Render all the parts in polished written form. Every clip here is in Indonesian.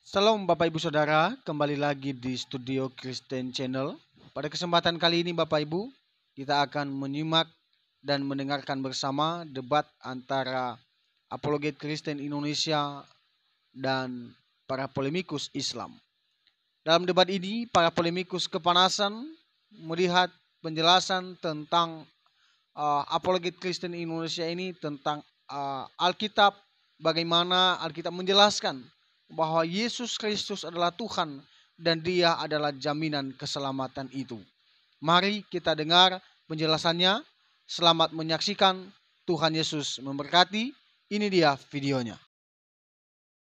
Salam Bapak Ibu Saudara, kembali lagi di Studio Kristen Channel. Pada kesempatan kali ini Bapak Ibu, kita akan menyimak dan mendengarkan bersama debat antara apologet Kristen Indonesia dan para polemikus Islam. Dalam debat ini, para polemikus kepanasan melihat penjelasan tentang apologet Kristen Indonesia ini tentang Alkitab, bagaimana Alkitab menjelaskan bahwa Yesus Kristus adalah Tuhan dan Dia adalah jaminan keselamatan itu. Mari kita dengar penjelasannya. Selamat menyaksikan. Tuhan Yesus memberkati. Ini dia videonya.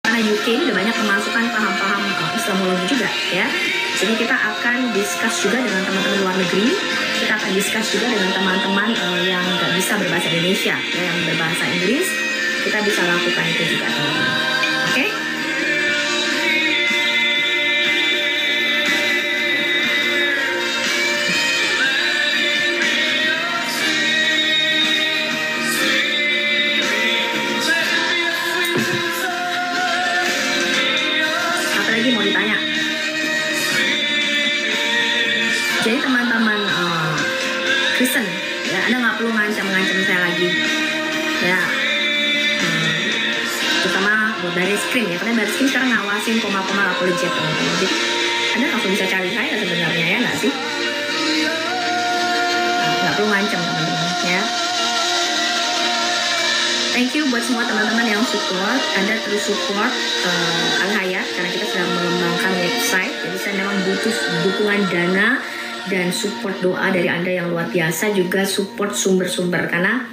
Karena UK ini udah banyak kemasukan paham-paham Islamologi juga ya. Jadi kita akan discuss juga dengan teman-teman luar negeri. Kita akan discuss juga dengan teman-teman yang nggak bisa berbahasa Indonesia, ya, yang berbahasa Inggris. Kita bisa lakukan itu juga, teman-teman. Oke? Apalagi mau ditanya? Jadi teman-teman Kristen, ya, Anda nggak perlu ngancam saya lagi, ya. Terutama buat Baris Krim, ya, karena Baris Krim sekarang ngawasin koma-koma apologet, teman-teman. Jadi Anda langsung bisa cari saya sebenarnya, ya nggak sih? Nggak perlu ngancam, teman-teman, ya. Thank you buat semua teman-teman yang support. Anda terus support Al-Hayat karena kita sedang mengembangkan website. Jadi saya memang butuh dukungan dana dan support doa dari Anda yang luar biasa, juga support sumber-sumber karena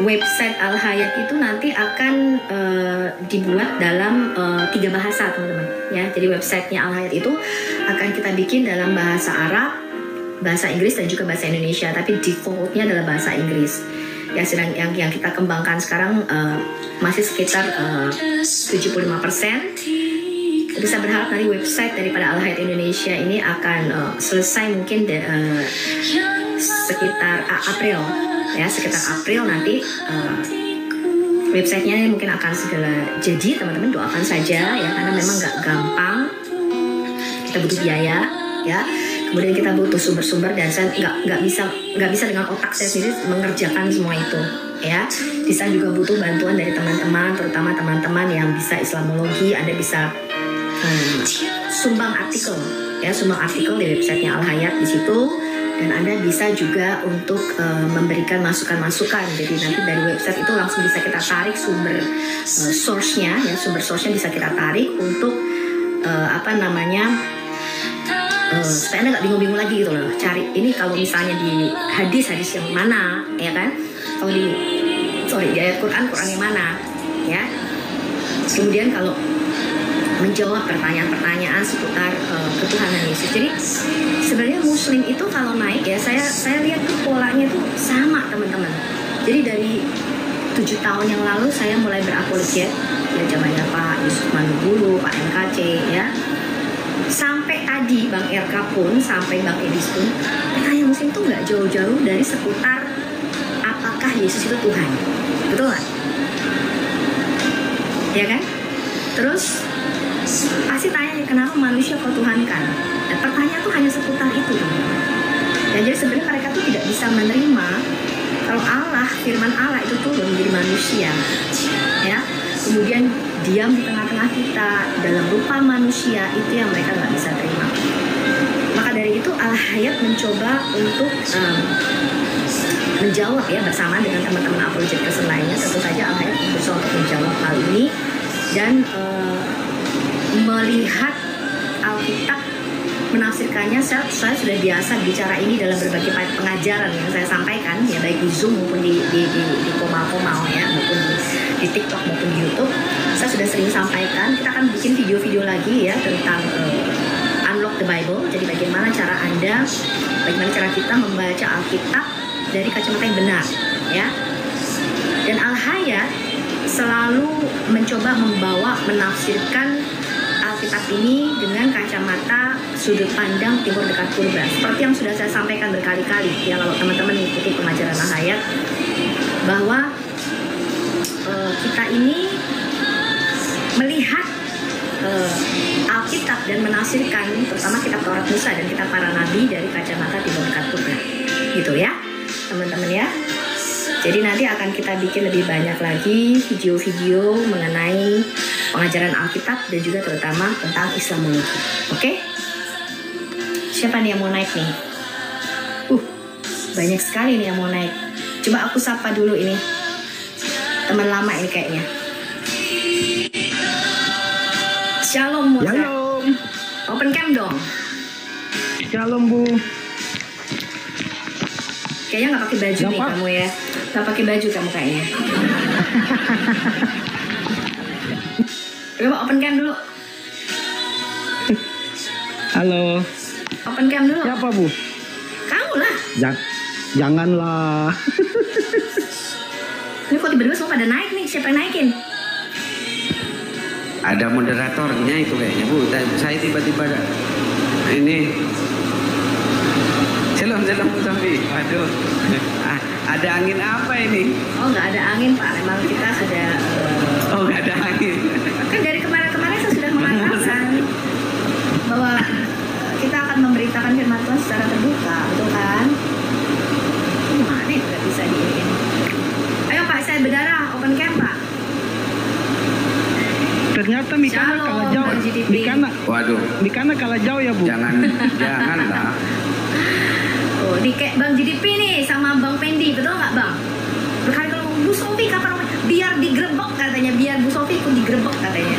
website Al-Hayat itu nanti akan dibuat dalam 3 bahasa, teman-teman, ya. Jadi websitenya Al-Hayat itu akan kita bikin dalam bahasa Arab, bahasa Inggris dan juga bahasa Indonesia, tapi defaultnya adalah bahasa Inggris. Ya, sedang yang kita kembangkan sekarang masih sekitar 75%. Bisa berharap dari website daripada Al-Hayat Indonesia ini akan selesai mungkin sekitar April, ya, sekitar April nanti websitenya mungkin akan segera jadi. Teman-teman doakan saja, ya, karena memang nggak gampang. Kita butuh biaya, ya. Kemudian kita butuh sumber-sumber dan saya nggak bisa dengan otak saya sendiri mengerjakan semua itu, ya. Bisa juga butuh bantuan dari teman-teman, terutama teman-teman yang bisa Islamologi. Anda bisa sumbang artikel, ya, sumbang artikel di websitenya Al-Hayat di situ, dan Anda bisa juga untuk memberikan masukan-masukan. Jadi nanti dari website itu langsung bisa kita tarik sumber source-nya, ya, sumber source-nya bisa kita tarik untuk supaya Anda nggak bingung-bingung lagi gitu loh, cari ini kalau misalnya di hadis yang mana, ya kan, kalau di ayat Quran yang mana, ya. Kemudian kalau menjawab pertanyaan-pertanyaan seputar ketuhanan Yesus. Jadi sebenarnya Muslim itu kalau naik, ya, saya lihat tuh polanya tuh sama, teman-teman. Jadi dari 7 tahun yang lalu saya mulai berapologet, ya, zamannya Pak Yusuf Manugulu, Pak NKC, ya. Sampai tadi Bang RK pun, sampai Bang Edis pun, pertanyaan Muslim tuh nggak jauh-jauh dari seputar apakah Yesus itu Tuhan, betul nggak? Ya kan? Terus pasti tanya, kenapa manusia kau Tuhan kan? Dan pertanyaan tuh hanya seputar itu. Dan jadi sebenarnya mereka tuh tidak bisa menerima kalau Allah, firman Allah itu turun menjadi manusia, ya. Kemudian diam di tengah-tengah kita dalam rupa manusia, itu yang mereka nggak bisa terima. Maka dari itu Al-Hayat mencoba untuk menjawab, ya, bersama dengan teman-teman apologet Kristen lainnya. Tentu saja Al-Hayat berusaha untuk menjawab hal ini dan melihat Alkitab, menafsirkannya. Saya sudah biasa bicara ini dalam berbagai pengajaran yang saya sampaikan, ya, baik di Zoom maupun di Komal-Komal, ya, maupun di TikTok maupun di YouTube. Saya sudah sering sampaikan, kita akan bikin video-video lagi, ya, tentang Unlock the Bible. Jadi bagaimana cara kita membaca Alkitab dari kacamata yang benar, ya. Dan Al-Hayat selalu mencoba menafsirkan Alkitab ini dengan kacamata sudut pandang timur dekat purba. Seperti yang sudah saya sampaikan berkali-kali, ya, kalau teman-teman mengikuti pengajaran Al-Hayat, bahwa kita ini melihat dan menafsirkan terutama kitab Taurat Musa dan kitab para nabi dari kacamata timur dekat Tuhan. Gitu ya, teman-teman ya. Jadi nanti akan kita bikin lebih banyak lagi video-video mengenai pengajaran Alkitab dan juga terutama tentang Islamologi. Oke? Siapa nih yang mau naik nih? Banyak sekali nih yang mau naik. Coba aku sapa dulu ini. Teman lama ini kayaknya. Shalom Musa. Shalom. Open cam dong. Shalom Bu. Kayaknya nggak pakai baju nih kamu ya. Nggak pakai baju kamu kayaknya. Coba open cam dulu. Halo. Open cam dulu. Siapa Bu? Kamu lah. Janganlah. Ini kok tiba-tiba semua pada naik nih. Siapa yang naikin? Ada moderatornya itu kayaknya Bu. Dan saya tiba-tiba ada ini. Shalom Bu Sofi. Waduh. Ada angin apa ini? Oh nggak ada angin Pak. Memang kita sudah. Oh nggak ada angin. Kan dari kemarin-kemarin saya sudah mengatakan bahwa kita akan memberitakan firman Tuhan secara terbuka, betul kan? Gimana ya nggak bisa diinin? Ayo Pak, saya berdarah, open cam Pak. Ternyata Mikana Shalom, kalah jauh. Bang GDP. Waduh. Mikana kalah jauh ya Bu. Janganlah. Oh, di kayak Bang GDP nih sama Bang Pendi, betul nggak Bang? Berkali-kali ngomong, Bu Sofi kapan ngomong? Biar digrebek katanya, biar Bu Sofi ikut digrebek katanya.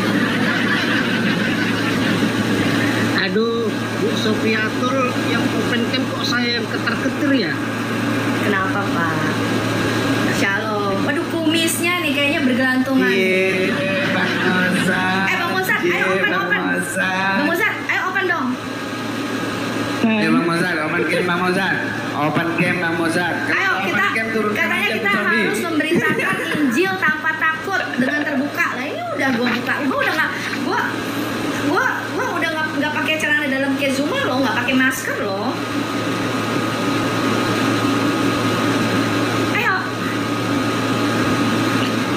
Aduh, Bu Sofiatul yang open cam kok saya yang ketar-ketir ya? Kenapa Pak? Shalom. Waduh kumisnya nih kayaknya bergelantungan. Bang Mozart. Bang Mozart, ayo open. Bang Mozart, ayo open dong. Bang Mozart, open game Bang Mozart. Open game Bang Mozart. Ayo kita, katanya kita harus memberitakan Injil tanpa takut dengan terbuka. Lah ini udah gua buka, gua udah nggak pakai celana dalam kezuma loh, nggak pakai masker loh. Ayo.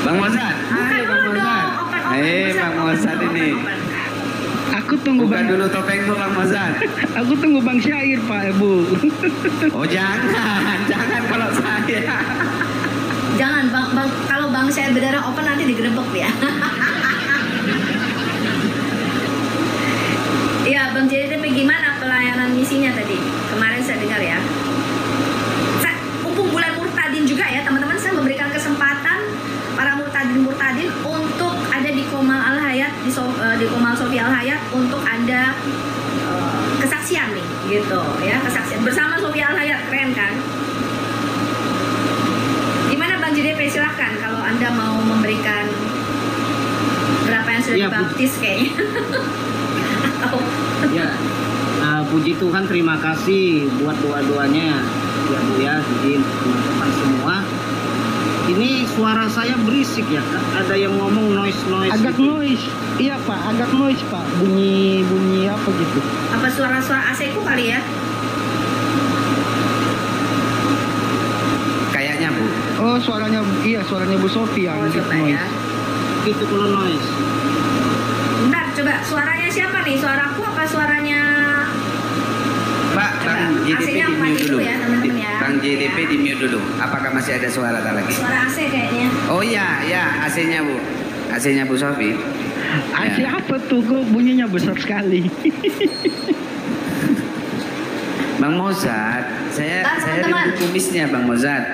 Bang Mozart. Buka dulu dong, open. Bang Mozart ini. Aku tunggu Buka Bang. dulu topengmu Bang Mozart. Aku tunggu Bang Syair Pak Bu. Oh jangan kalau saya. Jangan bang, kalau Bang saya berdarah open nanti digerebek ya. Iya Bang JDP gimana pelayanan misinya tadi? Kemarin saya dengar ya. Mumpung bulan Murtadin juga ya teman-teman, saya memberikan kesempatan para murtadin untuk ada di Komal Al Hayat di Komal Sofi Al Hayat untuk ada kesaksian nih gitu ya, kesaksian bersama Sofi Al Hayat, keren kan? Gimana Bang JDP, silahkan kalau Anda mau memberikan berapa yang sudah Ya, dibaptis kayaknya. Ya, puji Tuhan, terima kasih buat doa-doanya ya Bu ya, jadi teman-teman semua. Ini suara saya berisik ya, ada yang ngomong noise Agak gitu. noise. Iya Pak, agak noise Pak. Bunyi apa gitu. Apa suara-suara AC ku kali ya? Kayaknya Bu. Oh suaranya Bu Sofi yang Oh, coba noise. ya. Itu kalau noise. Bentar, coba suaranya siapa nih? Suaraku apa suaranya? Pak, Bang JDP AC-nya di mute dulu. ya teman-teman ya. Bang JDP di mute dulu. Apakah masih ada suara tak lagi? Suara AC kayaknya. Oh iya, AC-nya Bu. AC-nya Bu Sofi. AC Ya. apa tuh? Kok bunyinya besar sekali. Bang Mozart, saya teman-teman. rindu kumisnya Bang Mozart.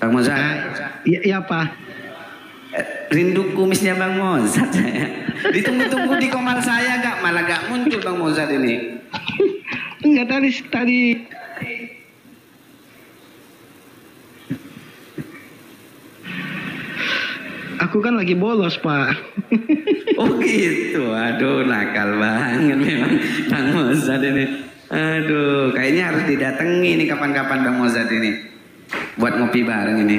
Bang Mozart. Iya Pak. Rindu kumisnya Bang Mozart saya. Ditunggu-tunggu di komal saya malah gak muncul Bang Mozart ini. Enggak tadi. Aku kan lagi bolos Pak. Oh gitu, aduh nakal banget memang Bang Mozart ini. Aduh, kayaknya harus didatangi nih kapan-kapan Bang Mozart ini. Buat ngopi bareng ini.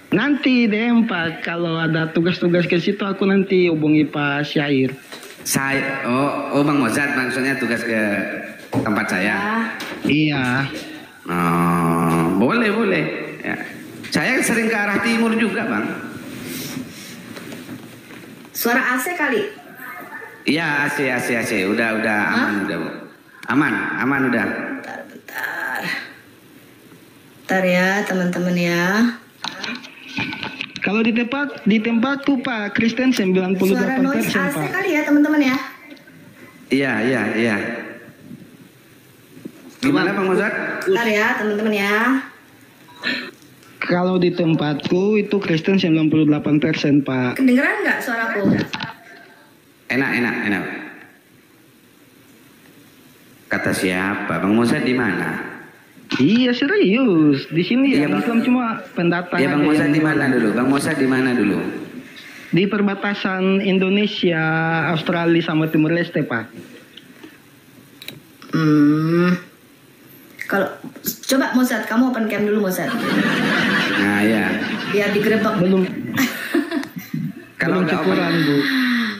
Nanti deh Pak, kalau ada tugas-tugas ke situ aku nanti hubungi Pak Syair. Oh Bang Mozart maksudnya tugas ke tempat saya. Iya. Oh, boleh. Ya. Saya sering ke arah timur juga Bang. Suara AC kali. Iya, AC. Udah aman udah, Bu. Aman udah. Bentar ya teman-teman ya. Kalau di tempatku Pak Kristen 98% Suara noise AC Pak. kali ya teman-teman ya. Iya. Gimana Bang Mozart? Bentar ya teman-teman ya. Kalau di tempatku itu Kristen 98% Pak. Kedengeran nggak suaraku? Enak. Kata siapa? Bang Mozart di mana? Iya serius, di sini Iya, ya Bang. Islam cuma pendatang. Ya Bang aja Mozart yang di mana dulu? Bang Mozart di mana dulu? Di perbatasan Indonesia, Australia sama Timur Leste Pak. Kalau coba Mozart, kamu open cam dulu Mozart. Nah ya. Biar digerebek. Belum Kalau nggak open, syukuran Bu.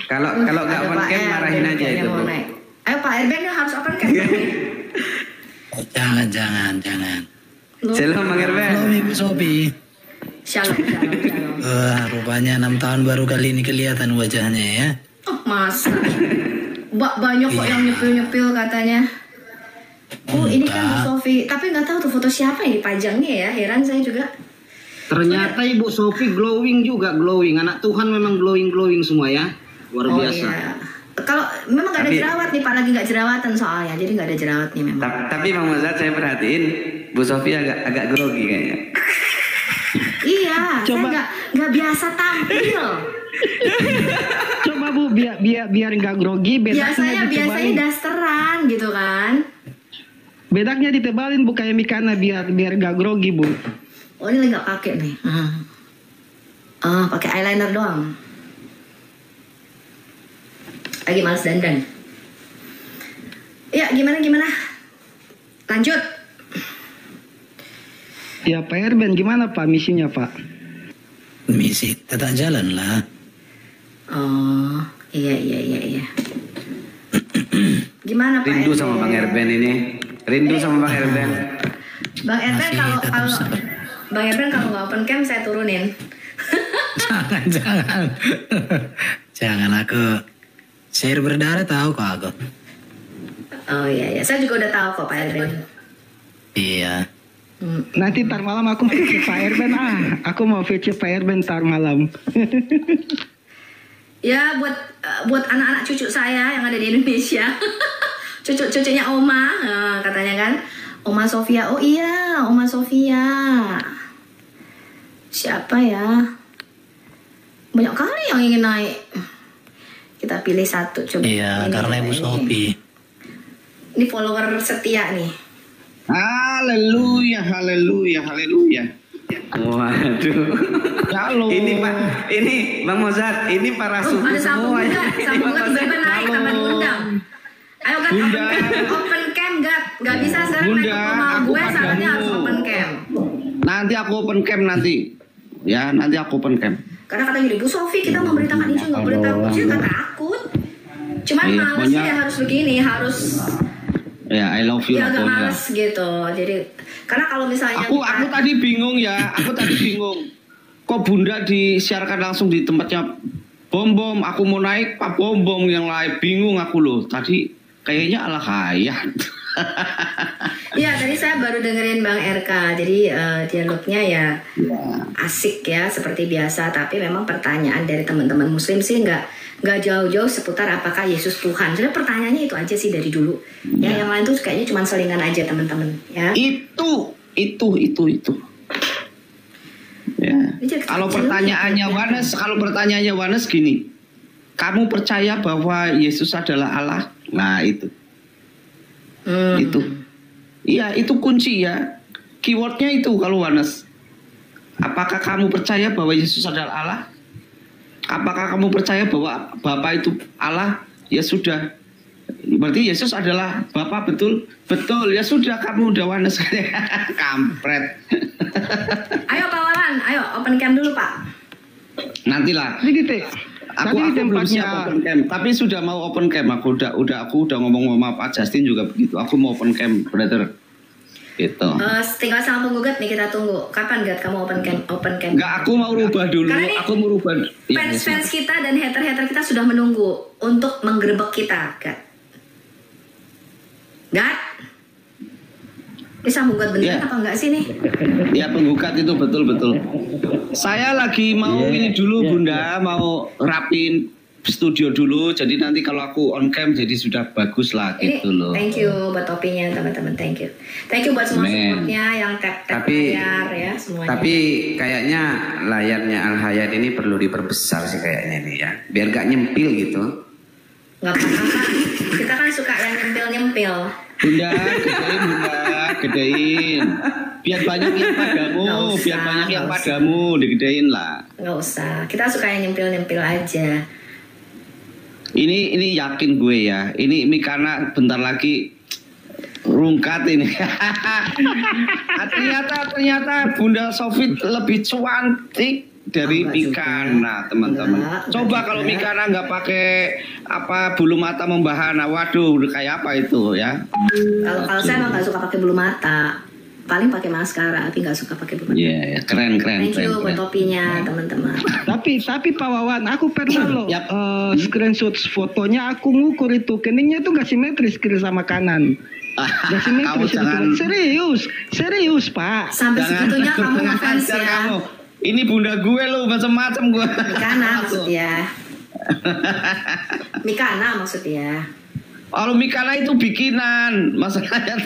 kalau nggak Ada open Pak cam R, marahin aja kayaknya itu mau Bu. naik. Ayo Pak Erben harus open cam. Jangan. Shalom Bang Erben. Halo Ibu Sopi. Shalom. Wah, rupanya 6 tahun baru kali ini kelihatan wajahnya ya. Oh masa? Banyak kok yang nyepil katanya. Ini kan Bu Sofi, tapi nggak tahu tuh foto siapa yang dipajangnya ya. Heran saya juga. Ternyata Ibu Sofi glowing juga, glowing. Anak Tuhan memang glowing semua ya. Luar biasa. Iya. Kalau memang nggak ada Tapi- jerawat nih Pak, lagi nggak jerawatan soalnya, jadi nggak ada jerawat nih memang. Tapi Bang Mozart saya perhatiin Bu Sofi agak grogi kayaknya. Iya, Coba. saya nggak biasa tampil. Coba Bu biar nggak grogi Biasanya ditebalin. dasteran gitu kan. Bedaknya ditebalin Bu kayak Mikana biar nggak grogi Bu. Oh ini lagi nggak pakai nih. Pakai eyeliner doang. Lagi males dandan. Ya gimana? Lanjut. Ya Pak Erben gimana Pak misinya Pak? Misi tetap jalan lah. Oh iya. Gimana Pak? Rindu sama Bang Erben ini. Rindu sama Bang Erben. Bang Erben Masih kalau tetap sabar. Bang Erben kalau nggak open cam saya turunin. Jangan aku. Share berdarah tahu kok aku. Oh iya, saya juga udah tahu kok Pak Erben. Iya. Nanti tar malam aku mau VC Pak Erben aku mau VC Pak Erben tar malam. Ya buat anak-anak cucu saya yang ada di Indonesia. Cucunya Oma, katanya kan. Oma Sofia. Oh iya, Oma Sofia. Siapa ya? Banyak kali yang ingin naik. Kita pilih satu coba. Iya, Ini, karena Ibu ini. Sopi. Ini follower setia nih. Haleluya. Waduh. Halo. Ini Bang Mozart, ini para suku Ada sapu semua. bunga tiba-tiba naik tanpa diundang. Ayo kan Bunda. open cam Gak bisa sekarang naik Bunda, ke rumah aku gue syaratnya padamu. harus open cam. Nanti aku open cam nanti. Ya, nanti aku open cam. Karena katanya gini, Bu Sofi kita memberitakan Injil nggak boleh takut. Saya nggak takut. Cuman Iya, malesnya pokoknya- ya harus begini, harus Ya, I love you ya agak pokoknya. males gitu. Jadi karena kalau misalnya Aku tadi bingung ya. Kok Bunda disiarkan langsung di tempatnya bom. Aku mau naik Pak bom yang lain bingung aku loh. Tadi kayaknya ala kaya. Iya, tadi saya baru dengerin Bang RK. Jadi dialognya ya asik ya seperti biasa. Tapi memang pertanyaan dari teman-teman Muslim sih nggak jauh-jauh seputar apakah Yesus Tuhan. Sebenarnya pertanyaannya itu aja sih dari dulu. Ya yang lain tuh kayaknya cuma selingan aja teman-teman. Ya. Itu. Ya. Ini jadi Kalau kecil pertanyaannya ya. Wanes gini, kamu percaya bahwa Yesus adalah Allah? Nah itu. Itu. Iya, itu kunci ya. Keywordnya itu kalau Wanes. Apakah kamu percaya bahwa Yesus adalah Allah? Apakah kamu percaya bahwa Bapa itu Allah? Ya sudah. Berarti Yesus adalah Bapa, betul? Betul. Ya sudah, kamu udah Wanes. Kampret. Ayo Pak Walan, ayo open cam dulu Pak. Nantilah. Ini gitu. Aku belum siap open cam, tapi sudah mau open cam. Aku udah ngomong sama Pak Justin juga begitu. Aku mau open cam, brother. Gitu. Tinggal sama penggugat nih, kita tunggu. Kapan Gat kamu open cam? Enggak, aku mau rubah dulu. Karena ini Aku mau rubah. fans kita dan hater kita sudah menunggu untuk menggerebek kita, Gat. Gat? Bisa menggugat beneran apa enggak sih nih? Ya, penggugat itu betul-betul. Saya lagi mau ini dulu Bunda, mau rapin studio dulu, jadi nanti kalau aku on cam jadi sudah bagus lah gitu loh. Thank you buat topinya teman-teman, thank you buat semua supportnya yang tap layar ya semuanya. Tapi kayaknya layarnya Al Hayat ini perlu diperbesar sih kayaknya nih ya, biar gak nyempil gitu. Nggak apa-apa, kita kan suka yang nyempil. Bunda, gedein. Biar banyak yang padamu, digedein lah. Nggak usah, kita suka yang nyempil aja. Ini yakin gue ya. Ini Mikana bentar lagi rungkat ini. ternyata Bunda Sofi lebih cantik dari Mikana, teman-teman. Coba kalau Mikana nggak pakai bulu mata membahana, waduh, kayak apa itu ya? Kalau saya emang nggak suka pakai bulu mata. Paling pakai maskara, tapi nggak suka pakai bulu mata. Iya, keren. Thank you buat topinya, teman-teman. Tapi Pak Wawan, aku pernah loh screenshot fotonya, aku ngukur itu keningnya itu nggak simetris kiri sama kanan. Nggak simetris itu. Serius Pak. Sampai segitunya kamu ngefans ya. Ini Bunda gue lo macam-macam gue. Mikana maksudnya. Kalau Mikana itu bikinan, masalahnya.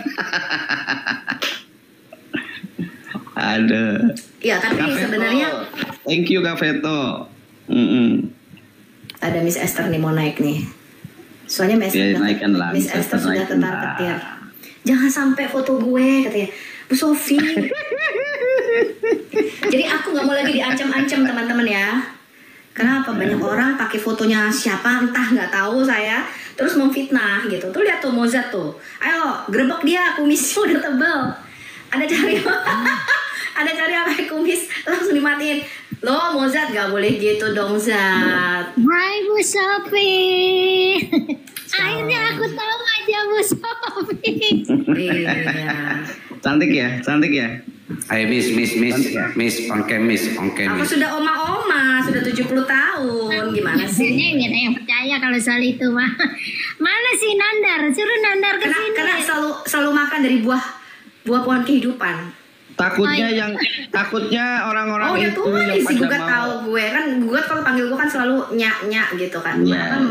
Ada. Ya, tapi sebenarnya thank you Kak Veto. Ada Miss Esther nih mau naik nih. Soalnya Miss Esther sudah ketar-ketir. Jangan sampai foto gue katanya. Bu Sofi. Jadi aku nggak mau lagi diancam-ancam teman-teman ya. Kenapa banyak orang pakai fotonya siapa entah nggak tahu saya terus memfitnah gitu. Tuh lihat tuh Mozart tuh. Ayo gerebek dia, kumisnya udah tebel. Ada cari apa kumis langsung dimatiin. Loh Mozart gak boleh gitu dong Zat. Hai Bu Sofi. Akhirnya aku tahu aja Bu Sofi. Iya. Cantik ya. Ayo Miss on cam. Aku sudah oma-oma, sudah 70 tahun. Gimana sih? Biasanya nggak ada yang percaya kalau soal itu mah. Mana sih Nandar? Suruh Nandar ke sini. Karena selalu makan dari buah pohon kehidupan. Takutnya orang-orang itu yang si Gugat tahu gue kan. Gugat kalau panggil gue kan selalu nyak gitu kan.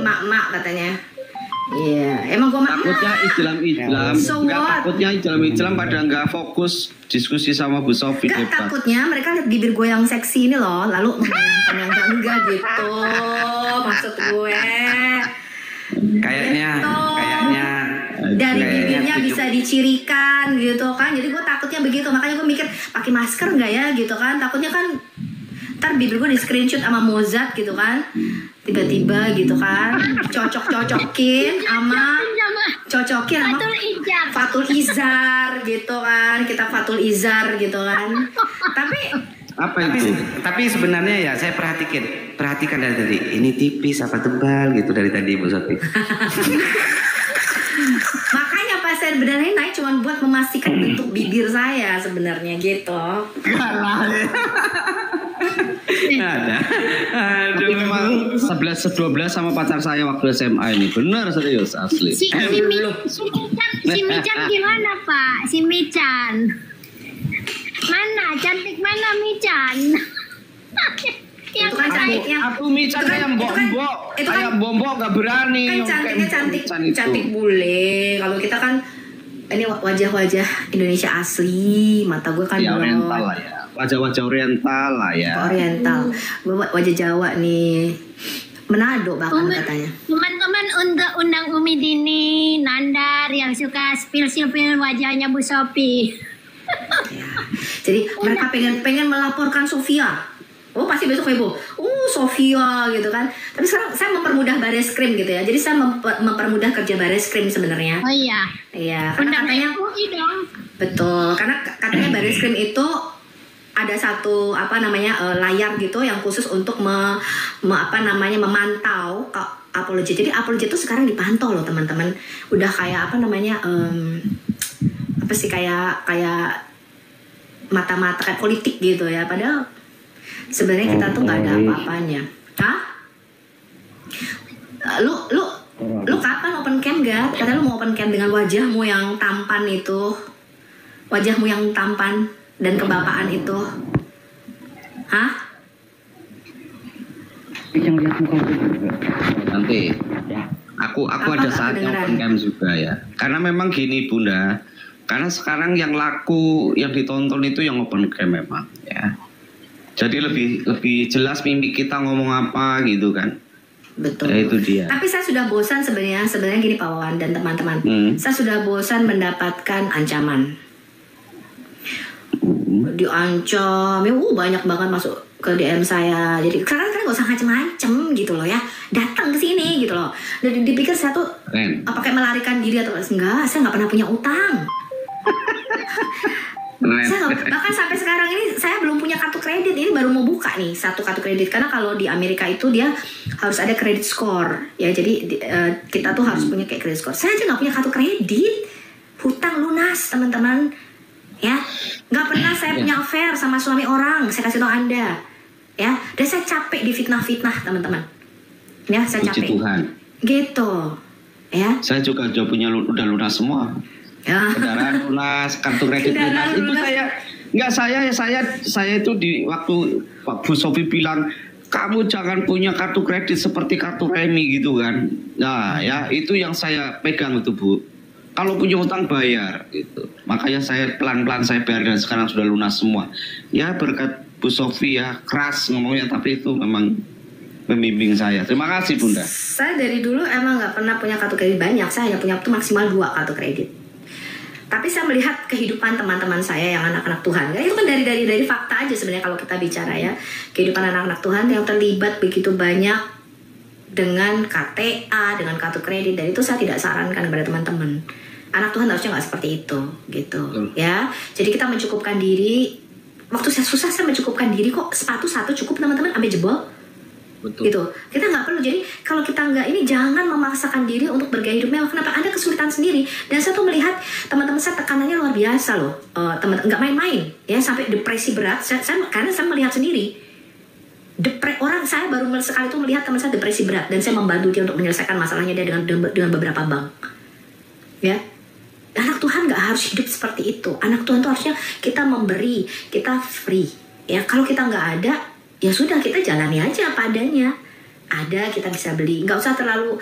Mak katanya. Iya, emang gue takutnya Islam. Takutnya Islam pada nggak fokus diskusi sama Bu Sofi. Takutnya mereka lihat bibir gue yang seksi ini loh, lalu membayangkan yang enggak gitu. Maksud gue. Kayaknya dari bibirnya bisa dicirikan gitu kan. Jadi gue takutnya begitu, makanya gue mikir pakai masker nggak ya gitu kan. Takutnya kan ntar bibir gue di screenshot sama Mozart gitu kan, tiba-tiba gitu kan cocokin sama Fatul Izar gitu kan, kita Fatul Izar gitu kan. Tapi sebenarnya ya saya perhatikan dari tadi ini tipis apa tebal gitu dari tadi Bu Sofi. Makanya pas saya beneran naik cuma buat memastikan bentuk bibir saya sebenarnya gitu. Ada. Tapi memang 11-12 sama pacar saya waktu SMA ini. Benar serius asli. Si Michan gimana Pak? Si Michan mana? Cantik mana Michan? Itu kan cantiknya. Aku Michan kayak bombok gak berani. Kan cantik bule. Kalau kita kan ini wajah-wajah Indonesia asli. Mata gue kan oriental lah ya. Wajah-wajah oriental lah ya. Oriental. Gue wajah Jawa nih. Manado bahkan katanya. Teman-teman untuk undang Umi Dini, Nandar yang suka spill wajahnya Bu Sofi. Ya. Jadi mereka pengen melaporkan Sofia. Oh pasti besok heboh. Sofia gitu kan. Tapi sekarang saya mempermudah Bareskrim gitu ya. Jadi saya mempermudah kerja Bareskrim sebenarnya. Oh iya. Iya. Karena katanya. Betul. Karena katanya Bareskrim itu ada satu layar gitu yang khusus untuk memantau apologi. Jadi apologi itu sekarang dipantau loh teman-teman. Udah kayak apa sih, kayak mata-mata kayak politik gitu ya, padahal sebenarnya kita tuh nggak ada apa-apanya. Hah? Lu kapan open cam gak? Katanya lu mau open cam dengan wajahmu yang tampan itu, wajahmu yang tampan dan kebapaan itu. Hah? Yang lihat muka nanti. Aku ada saatnya open cam juga ya. Karena memang gini Bunda, karena sekarang yang laku, yang ditonton itu yang open cam memang ya. Jadi lebih jelas mimik kita ngomong apa gitu kan. Betul. Ya, itu dia. Tapi saya sudah bosan sebenarnya gini Pak Wawan dan teman-teman. Saya sudah bosan mendapatkan ancaman. Diancam, ya banyak banget masuk ke DM saya. Jadi sekarang kan gak usah macem-macem gitu loh ya. Datang ke sini gitu loh. Dan dipikir saya tuh apa kayak melarikan diri atau enggak? Saya nggak pernah punya utang. Bahkan sampai sekarang ini saya belum punya kartu kredit. Ini baru mau buka nih satu kartu kredit, karena kalau di Amerika itu dia harus ada credit score ya. Jadi kita tuh harus punya kayak credit score. Saya aja nggak punya kartu kredit, hutang lunas teman-teman ya. Nggak pernah saya punya affair sama suami orang. Saya kasih tahu Anda ya. Dan saya capek di fitnah-fitnah teman-teman ya. Saya capek. Puji Tuhan gitu ya. Saya juga udah lunas semua. Ya. Kendaraan lunas, kartu kredit lunas. Itu saya itu di waktu Pak Bu Sofi bilang, kamu jangan punya kartu kredit seperti kartu remi gitu kan. Nah ya itu yang saya pegang itu Bu. Kalau punya utang bayar gitu. Makanya saya pelan-pelan saya bayar dan sekarang sudah lunas semua. Ya berkat Bu Sofi ya, keras ngomongnya tapi itu memang membimbing saya. Terima kasih Bunda. Saya dari dulu emang nggak pernah punya kartu kredit banyak. Saya hanya punya maksimal 2 kartu kredit. Tapi saya melihat kehidupan teman-teman saya yang anak-anak Tuhan. Ya, itu kan dari fakta aja sebenarnya kalau kita bicara ya. Kehidupan anak-anak Tuhan yang terlibat begitu banyak dengan KTA, dengan kartu kredit. Dan itu saya tidak sarankan kepada teman-teman. Anak Tuhan harusnya nggak seperti itu, gitu. Ya. Jadi kita mencukupkan diri. Waktu saya susah saya mencukupkan diri kok. Sepatu satu cukup teman-teman sampai jebol. Betul. Gitu. Kita nggak perlu. Jadi kalau kita nggak ini, jangan memaksakan diri untuk bergaya hidup mewah. Kenapa? Ada kesulitan sendiri. Dan saya tuh melihat teman-teman saya tekanannya luar biasa loh. Teman nggak main-main ya, sampai depresi berat. Karena saya melihat sendiri. Saya baru sekali itu melihat teman saya depresi berat dan saya membantu dia untuk menyelesaikan masalahnya dia dengan beberapa bank. Ya. Anak Tuhan nggak harus hidup seperti itu. Anak Tuhan tuh harusnya kita memberi, kita free. Ya kalau kita nggak ada, ya sudah kita jalani aja apa adanya. Ada kita bisa beli, nggak usah terlalu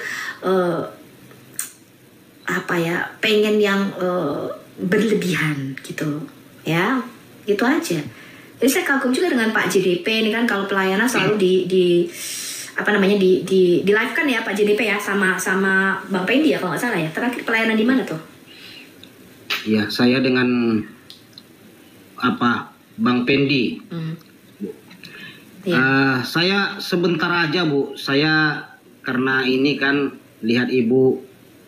pengen yang berlebihan gitu ya, gitu aja. Jadi saya kagum juga dengan Pak JDP ini kan, kalau pelayanan selalu di live kan ya Pak JDP ya, sama Bang Pendi ya kalau nggak salah ya. Terakhir pelayanan di mana tuh? Ya saya dengan Bang Pendi. Ya. Saya sebentar aja Bu, saya karena ini kan lihat Ibu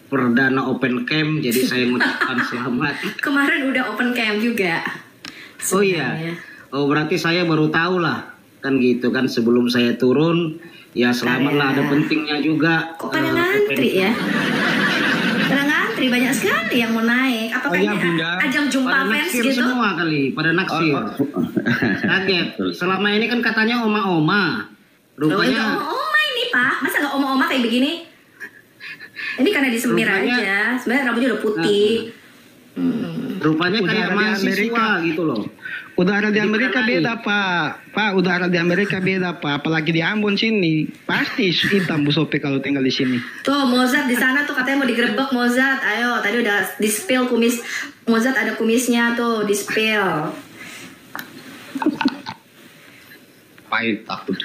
perdana open cam, jadi saya mengucapkan selamat. Kemarin udah open cam juga. Oh iya, oh berarti saya baru tahu lah, kan gitu kan sebelum saya turun, ya selamat lah, ada pentingnya juga. Kok pada ngantri ya? Pada ngantri banyak sekali yang mau naik. Apakah ini ajang jumpa fans gitu? Semua kali, pada naksir. Kaget. Selama ini kan katanya oma-oma. Rupanya oma ini Pak, masa nggak oma-oma kayak begini? Ini karena disemir aja. Sebenarnya rambutnya udah putih. Rupanya kayak mahasiswa gitu loh. Udara di Amerika beda Pak. Pak, udara di Amerika beda Pak. Apalagi di Ambon sini, pasti hitam Bu Sophie kalau tinggal di sini. Tuh Mozart di sana tuh katanya mau digerebek Mozart. Ayo, tadi udah di spill kumis Mozart, ada kumisnya tuh di spill. Pahit takut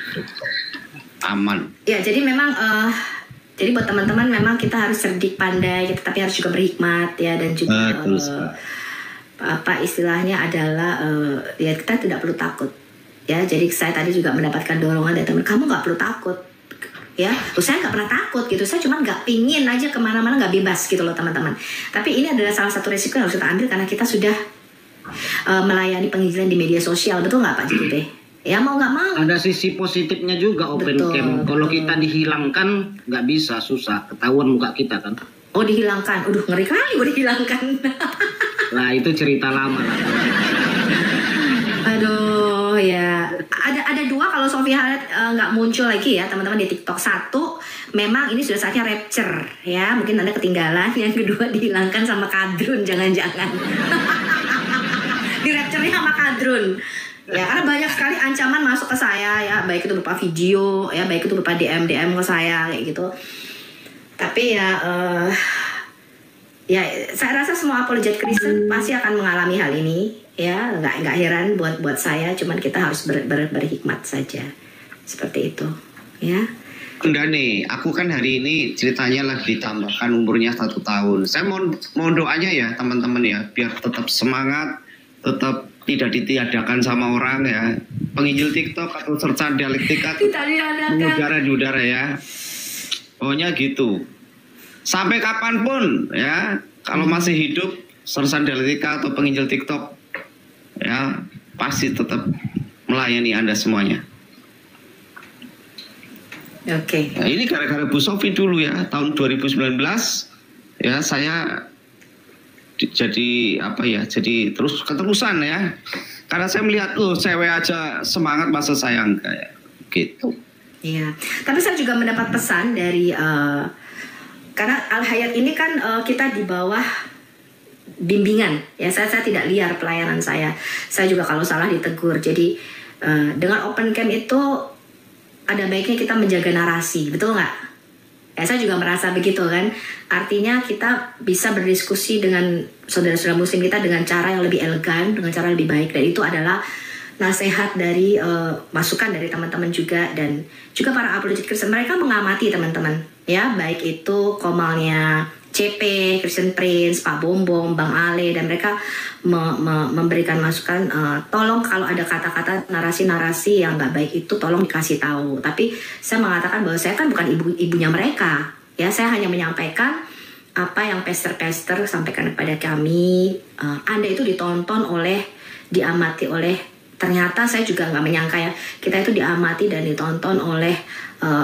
aman. Ya jadi memang jadi buat teman-teman memang kita harus cerdik, pandai, tapi harus juga berhikmat ya, dan juga istilahnya adalah ya kita tidak perlu takut ya. Jadi saya tadi juga mendapatkan dorongan dari teman, kamu nggak perlu takut ya. Terus saya nggak pernah takut gitu, saya cuma nggak pingin aja kemana-mana, nggak bebas gitu loh teman-teman. Tapi ini adalah salah satu resiko yang harus kita ambil karena kita sudah melayani penginjilan di media sosial, betul nggak Pak JDP? Ya mau nggak mau. Ada sisi positifnya juga open cam. Kalau kita dihilangkan nggak bisa, susah ketahuan muka kita kan. Oh dihilangkan, ngeri kali dihilangkan. Nah itu cerita lama. Aduh ya, ada dua kalau Sofia nggak muncul lagi ya teman-teman di TikTok. Satu, memang ini sudah saatnya rapture ya, mungkin Anda ketinggalan. Yang kedua, dihilangkan sama Kadrun, jangan-jangan. Di rapture-nya sama Kadrun. Ya, karena banyak sekali ancaman masuk ke saya ya, baik itu berupa video ya, baik itu berupa DM ke saya kayak gitu. Tapi ya ya saya rasa semua apologet Kristen pasti akan mengalami hal ini ya, nggak heran buat saya, cuman kita harus berhikmat saja seperti itu ya. Enggak nih, aku kan hari ini ceritanya lagi ditambahkan umurnya 1 tahun. Saya mau doanya ya teman-teman ya, biar tetap semangat, tetap tidak ditiadakan sama orang ya. Penginjil TikTok atau sersan dialektika mengudara di udara ya. Pokoknya gitu. Sampai kapanpun ya, kalau masih hidup sersan dialektika atau penginjil TikTok ya, pasti tetap melayani Anda semuanya. Oke. Nah, ini gara-gara Bu Sofi dulu ya, tahun 2019 ya, saya jadi apa ya, jadi keterusan ya, karena saya melihat loh cewek aja semangat, masa saya enggak ya, gitu. Iya, tapi saya juga mendapat pesan dari karena Al-Hayat ini kan kita di bawah bimbingan ya, saya tidak liar pelayanan saya juga kalau salah ditegur. Jadi dengan open camp itu ada baiknya kita menjaga narasi, betul nggak? Ya, saya juga merasa begitu kan. Artinya kita bisa berdiskusi dengan saudara-saudara muslim kita dengan cara yang lebih elegan, dengan cara yang lebih baik. Dan itu adalah nasihat dari masukan dari teman-teman juga, dan juga para apologet Kristen. Mereka mengamati teman-teman ya, baik itu Komalnya CP, Christian Prince, Pak Bombom, Bang Ale, dan mereka memberikan masukan, tolong kalau ada kata-kata narasi-narasi yang nggak baik itu tolong dikasih tahu. Tapi saya mengatakan bahwa saya kan bukan ibunya mereka ya, saya hanya menyampaikan apa yang pastor-pastor sampaikan kepada kami. Anda itu ditonton diamati oleh, ternyata saya juga nggak menyangka ya, kita itu diamati dan ditonton oleh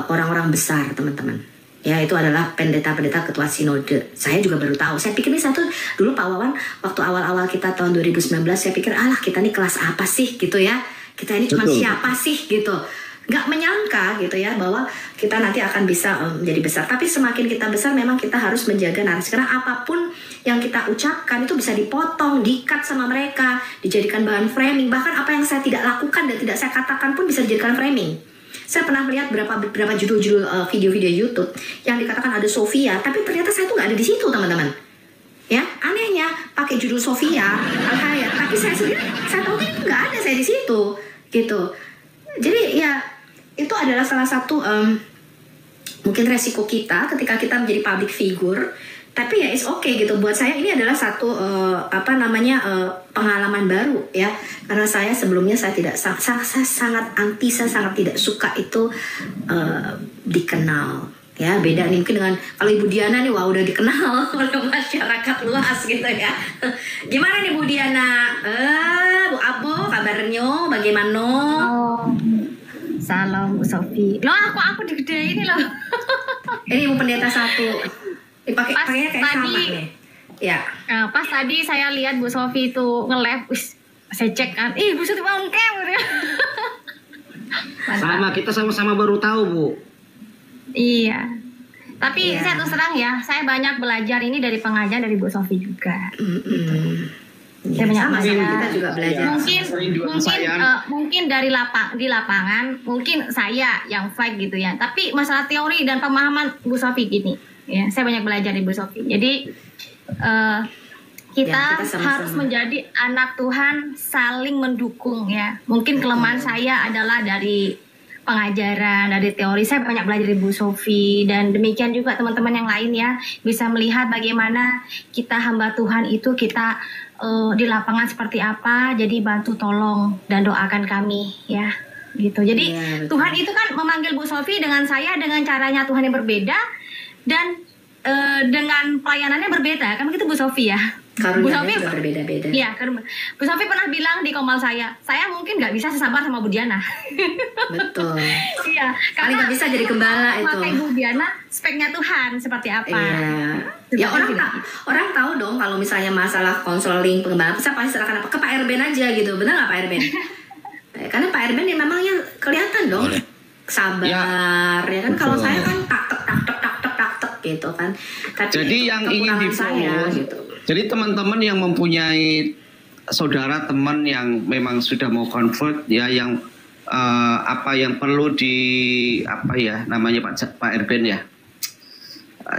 orang-orang besar teman-teman. Ya, itu adalah pendeta-pendeta ketua sinode. Saya juga baru tahu. Saya pikir ini satu dulu Pak Wawan, waktu awal-awal kita tahun 2019, saya pikir alah kita ini kelas apa sih gitu ya. Kita ini cuma siapa sih gitu. Nggak menyangka gitu ya bahwa kita nanti akan bisa menjadi besar. Tapi semakin kita besar memang kita harus menjaga narasi. Karena apapun yang kita ucapkan itu bisa dipotong, di-cut sama mereka, dijadikan bahan framing. Bahkan apa yang saya tidak lakukan dan tidak saya katakan pun bisa dijadikan framing. Saya pernah melihat beberapa judul-judul video-video YouTube yang dikatakan ada Sofia, tapi ternyata saya tuh nggak ada di situ teman-teman. Ya, anehnya pakai judul Sofia Al-Hayat, tapi saya sendiri saya tahu kan nggak ada saya di situ, gitu. Jadi ya itu adalah salah satu mungkin resiko kita ketika kita menjadi public figure. Tapi ya it's okay gitu. Buat saya ini adalah satu pengalaman baru ya. Karena saya sebelumnya saya sangat anti, saya sangat tidak suka itu dikenal. Ya, beda nih mungkin dengan kalau Ibu Diana nih, wah udah dikenal oleh masyarakat luas gitu ya. Gimana nih Bu Diana? Bu Abo, kabarnya bagaimana? Oh, salam Bu Sofi. Loh, aku digede ini loh. Ini Bu Pendeta 1. Pakainya kayak sama nih. Ya. Pas tadi saya lihat Bu Sofi itu nge-live, saya cek kan, Bu Sofi mau ngecam gitu ya. Sama, kita sama-sama baru tahu Bu. Iya. Tapi saya terus terang ya, saya banyak belajar ini dari pengajaran dari Bu Sofi juga. Saya banyak belajar. Kita juga belajar. Mungkin di lapangan, mungkin saya yang fake gitu ya. Tapi masalah teori dan pemahaman Bu Sofi gini. Ya, saya banyak belajar di Bu Sofi. Jadi kita harus menjadi anak Tuhan, saling mendukung ya. Mungkin kelemahan saya adalah dari pengajaran, dari teori. Saya banyak belajar dari Bu Sofi, dan demikian juga teman-teman yang lain ya, bisa melihat bagaimana kita hamba Tuhan itu kita di lapangan seperti apa. Jadi bantu tolong dan doakan kami ya. Gitu. Jadi Tuhan itu kan memanggil Bu Sofi dengan saya dengan caranya Tuhan yang berbeda. Dan dengan pelayanannya berbeda, kan begitu Bu Sofi ya? Karunianya juga berbeda-beda. Iya, Bu Sofi pernah bilang di komal saya mungkin nggak bisa sesabar sama Bu Diana. Betul. Iya, Kali nggak bisa jadi gembala itu. Pakai Bu Diana speknya Tuhan seperti apa? Iya. Ya orang tahu dong kalau misalnya masalah konseling pengembangan bisa pasti serahkan apa ke Pak Erben aja gitu, benar nggak Pak Erben? Karena Pak Erben ya memangnya kelihatan dong. Boleh. Sabar ya kan. Kalau saya kan tak gitu kan. Tapi jadi yang ingin di-follow gitu. Jadi teman-teman yang mempunyai saudara teman yang memang sudah mau convert ya, yang apa yang perlu namanya Pak Erben ya.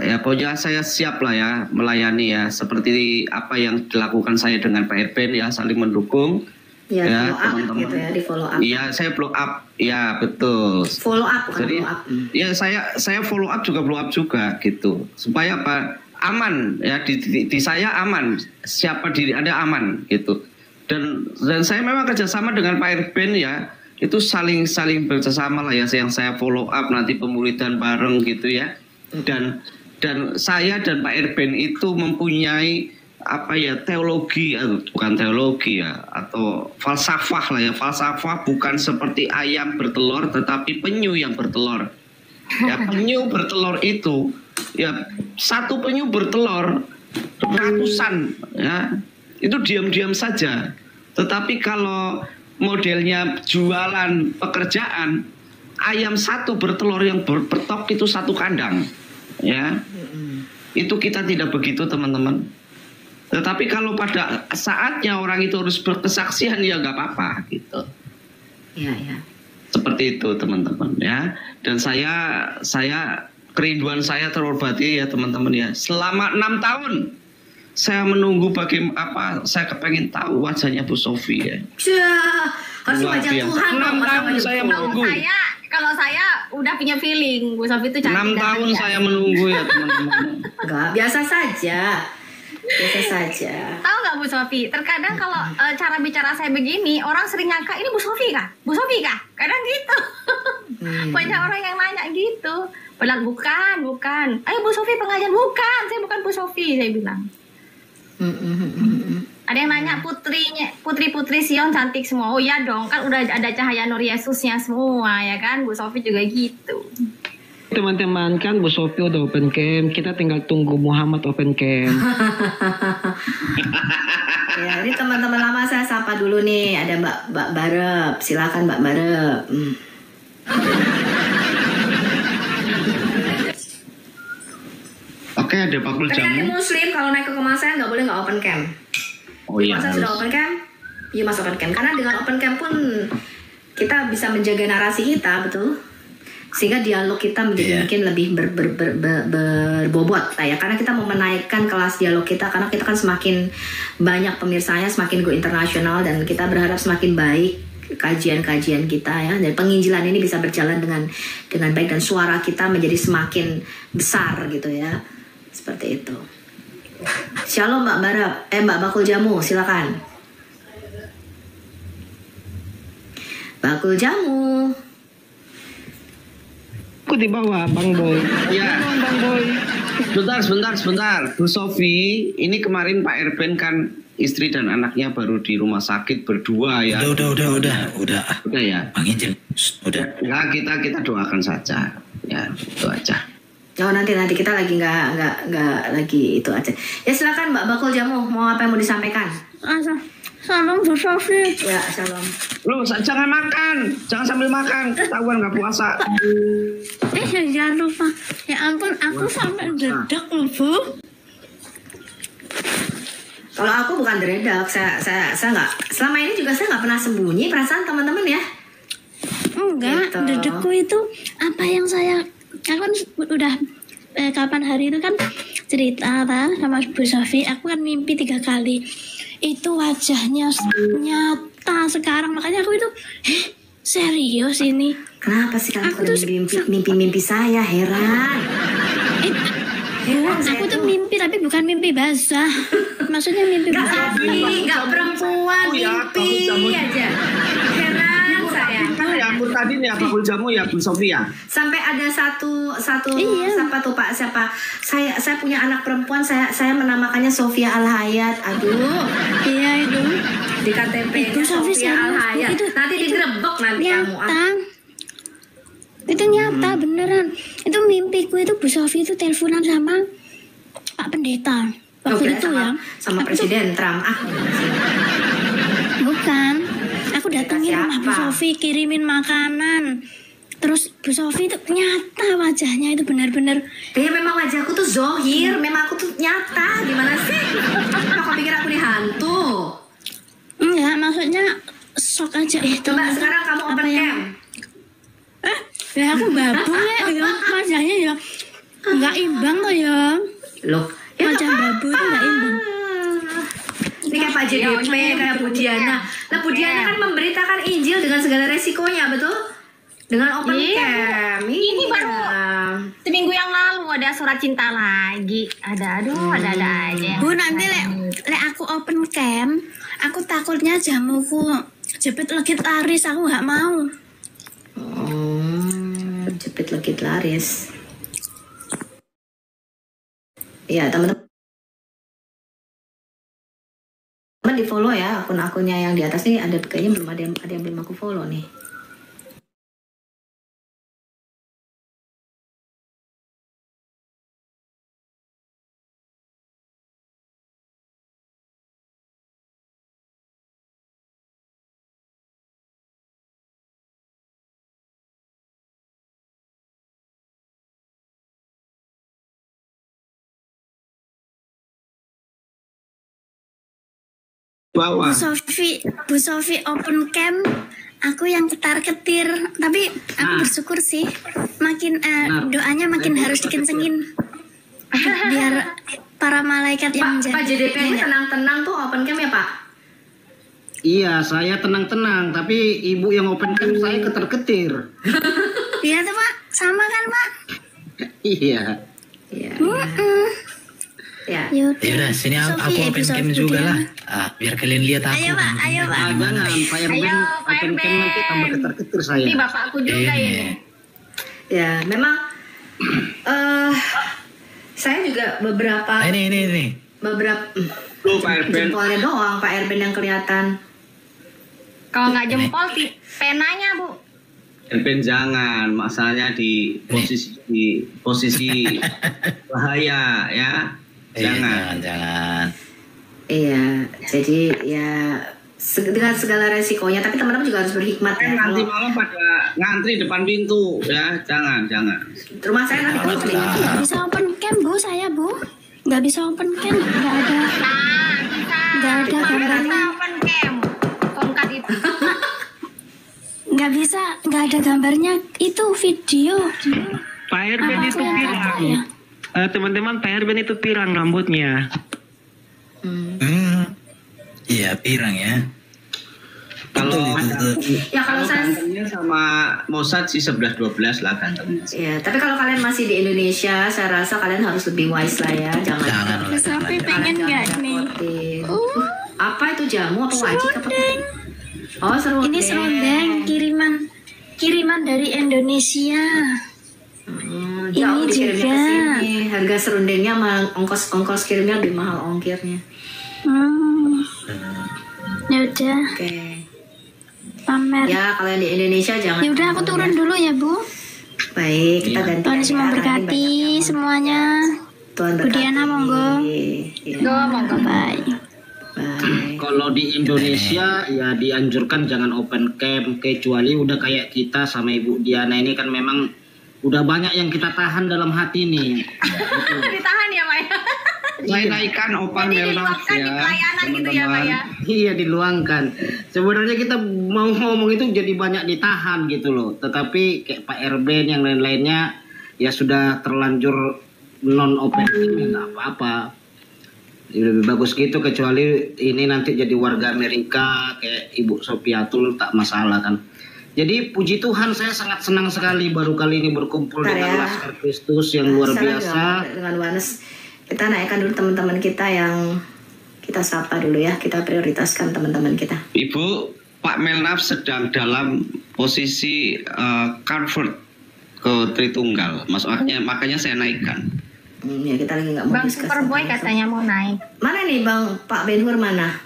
Ya pokoknya saya siap lah ya melayani ya, seperti apa yang dilakukan saya dengan Pak Erben ya, saling mendukung. Ya, teman-teman gitu ya, di follow up. Iya, saya blow up. Ya, betul. Follow up bukan jadi, blow up. Ya, saya follow up juga blow up juga gitu. Supaya apa? Aman ya, di saya aman. Siapa diri Anda aman gitu. Dan saya memang kerjasama dengan Pak Erben ya. Itu saling bekerjasama lah ya, yang saya follow up nanti pemuridan bareng gitu ya. Dan saya dan Pak Erben itu mempunyai teologi, bukan teologi ya, atau falsafah lah ya. Falsafah bukan seperti ayam bertelur, tetapi penyu yang bertelur. Ya, penyu bertelur itu ya, satu penyu bertelur ratusan ya, itu diam-diam saja. Tetapi kalau modelnya jualan pekerjaan, ayam satu bertelur yang bertok itu satu kandang ya. Itu kita tidak begitu teman-teman. Tetapi kalau pada saatnya orang itu harus berkesaksian ya nggak apa-apa gitu. Iya. Seperti itu teman-teman ya. Dan saya kerinduan saya terobati ya teman-teman ya. Selama 6 tahun saya menunggu saya kepengen tahu wajahnya Bu Sofi ya. Harus wajah Tuhan. 6 tahun saya menunggu. Kalau saya udah punya feeling Bu Sofi itu cantik. 6 tahun saya menunggu ya teman-teman. Enggak, biasa saja. Tahu nggak Bu Sofi? Terkadang kalau cara bicara saya begini, orang sering nyangka ini Bu Sofi kah? Bu Sofi kah? Kadang gitu. Banyak orang yang nanya gitu. Padahal bukan. Ayo Bu Sofi pengajian, bukan. Saya bukan Bu Sofi, saya bilang. Ada yang nanya putri Sion cantik semua. Oh ya dong, kan udah ada cahaya Nur Yesusnya semua ya kan. Bu Sofi juga gitu. Teman-teman, kan Bu Sofi udah open camp, kita tinggal tunggu Muhammad open camp. Ya, ini teman-teman lama saya sapa dulu nih. Ada Mbak Barep, silakan Mbak Barep. Oke, ada Pak Jamu. Tapi Muslim kalau naik ke rumah saya nggak boleh nggak open camp. Oh iya. Masa sudah open camp? Iya mas open camp. Karena dengan open camp pun kita bisa menjaga narasi kita, betul. Sehingga dialog kita menjadi mungkin lebih berbobot ya, karena kita mau menaikkan kelas dialog kita, karena kita kan semakin banyak pemirsanya, semakin go internasional, dan kita berharap semakin baik kajian-kajian kita ya, dan penginjilan ini bisa berjalan dengan baik dan suara kita menjadi semakin besar gitu ya, seperti itu. Shalom Mbak Barab, Mbak Bakul Jamu, silakan. Bakul Jamu. Aku di bawah, Bang Boy. Ya. Bang Boy. Sebentar. Bu Sofi, ini kemarin Pak Erben kan istri dan anaknya baru di rumah sakit berdua ya. Udah ya. Bang Injil, udah. Ya, kita doakan saja. Ya, itu aja. Oh nanti kita lagi nggak lagi itu aja. Ya silakan Mbak Bakul Jamu, mau apa yang mau disampaikan? Salam Bu Sofi. Ya salam. Lu jangan makan, jangan sambil makan, ketahuan nggak puasa. Jangan lupa. Ya ampun, aku sampai dedak loh Bu. Kalau aku bukan deredak, saya nggak, selama ini juga saya nggak pernah sembunyi perasaan teman-teman ya. Enggak, gitu. Dedekku itu apa yang saya kan udah kapan hari itu kan cerita sama Bu Sofi, aku kan mimpi 3 kali. Itu wajahnya nyata sekarang, makanya aku itu serius ini. Kenapa sih kalian mimpi saya, heran. Aku tuh mimpi tapi bukan mimpi basah. Maksudnya mimpi Gak asli, gak perempuan, mimpi aja. Heran saya. campur tadi nih apa jamu ya Bu Sofia? Sampai ada satu siapa tuh Pak, siapa? Saya punya anak perempuan, saya menamakannya Sofia Al-Hayat. Aduh. Iya itu. Di KTP-nya Sofia Al-Hayat. Nanti digerebek nanti kamu. Itu nyata beneran. Itu mimpiku itu Bu Sofi itu teleponan sama Pak Pendeta. Waktu itu ya. Sama Presiden Trump. Bukan. Aku datengin rumah Bu Sofi, kirimin makanan. Terus Bu Sofi itu nyata wajahnya itu benar-benar. Iya memang wajahku tuh zohir, memang aku tuh nyata. Gimana sih? Kok pikir aku nih hantu? Enggak, maksudnya sok aja. Coba sekarang kamu open cam. Ya aku babu ya, wajahnya ya nggak imbang tuh ya. Loh, ya wajah babu itu nggak imbang. Ini kayak Pak JDP, kayak Bu Diana. Nah Bu Diana kan memberitakan Injil dengan segala resikonya, betul? Dengan open cam. Ini baru seminggu yang lalu ada surat cinta lagi. Ada aja. Bu nanti lek aku open cam, aku takutnya jamuku jepit legit laris, aku nggak mau. Jepit legit laris. Ya teman-teman di follow ya akun-akunnya yang di atas nih, ada kayaknya belum ada yang belum aku follow nih. Bu Sofi open cam, aku yang ketar-ketir, tapi aku bersyukur sih, makin doanya makin harus dikencengin biar para malaikat yang Pak JDP ini tenang-tenang tuh open cam ya Pak? Iya, saya tenang-tenang, tapi ibu yang open cam saya ketar-ketir. Iya tuh Pak, sama kan Pak? Iya. Ya. Yaudah, sini aku open cam juga lah. Biar kalian lihat aku. Ayo Pak. Jangan, Pak Erben open cam nanti tambah ketar-ketir saya. Ini bapakku juga ini. Ya, memang saya juga beberapa. Ini. Beberapa. Pak Erben. Jempolnya doang Pak Erben yang kelihatan. Kalau nggak jempol, penanya Bu. Erben jangan, masalahnya di posisi bahaya ya. Jangan. Iya, jadi ya dengan segala resikonya, tapi teman-teman juga harus berhikmat ya. Nanti malam pada ngantri depan pintu ya, jangan. Rumah saya nanti kalau Nggak bisa open cam Bu, saya Bu. Nggak bisa open cam, nggak ada gambarnya. Open cam, tongkat itu. Nggak ada gambarnya, itu video. Pak Erben itu pirang. Teman-teman, Pak Erben itu pirang rambutnya. Iya, pirang ya. Kalau kalau saya sama Mossad sih 11-12 lah gantengnya. ya, tapi kalau kalian masih di Indonesia, saya rasa kalian harus lebih wise lah ya, jangan. Sampai pengen nggak nih? Apa itu jamu apa wajib apa? Oh serundeng. Ini serundeng kiriman dari Indonesia. Jauh Ini dikirimnya juga. ke sini. Harga serundengnya ongkos kirimnya lebih mahal ongkirnya. Ya udah. Oke. Pamer. Ya kalau yang di Indonesia jangan. Ya udah aku turun dulu ya Bu. Baik, kita ganti. Tuhan Yesus memberkati semuanya. Tuhan Bu Diana monggo. Monggo. Bye. Kalau di Indonesia ya dianjurkan jangan open cam, kecuali udah kayak kita sama Ibu Diana ini kan memang udah banyak yang kita tahan dalam hati nih. Ditahan ya Pak ya. Saya naikkan open diluangkan di pelayanan gitu ya Pak ya. Iya diluangkan. Sebenarnya kita mau ngomong itu jadi banyak ditahan gitu loh. Tetapi kayak Pak Erben yang lain-lainnya ya sudah terlanjur non open nggak apa-apa. Lebih bagus gitu, kecuali ini nanti jadi warga Amerika kayak Ibu Sofiatul tak masalah kan. Jadi puji Tuhan saya sangat senang sekali baru kali ini berkumpul dengan Laskar Kristus yang luar biasa. Dengan Wanes. Kita naikkan dulu teman-teman kita yang kita sapa dulu ya, kita prioritaskan teman-teman kita. Ibu Pak Melnaf sedang dalam posisi convert ke Tritunggal, makanya saya naikkan. Ya kita lagi nggak mau Bang discuss Superboy tentang itu. katanya mau naik. Mana nih Bang Pak Ben Hur mana?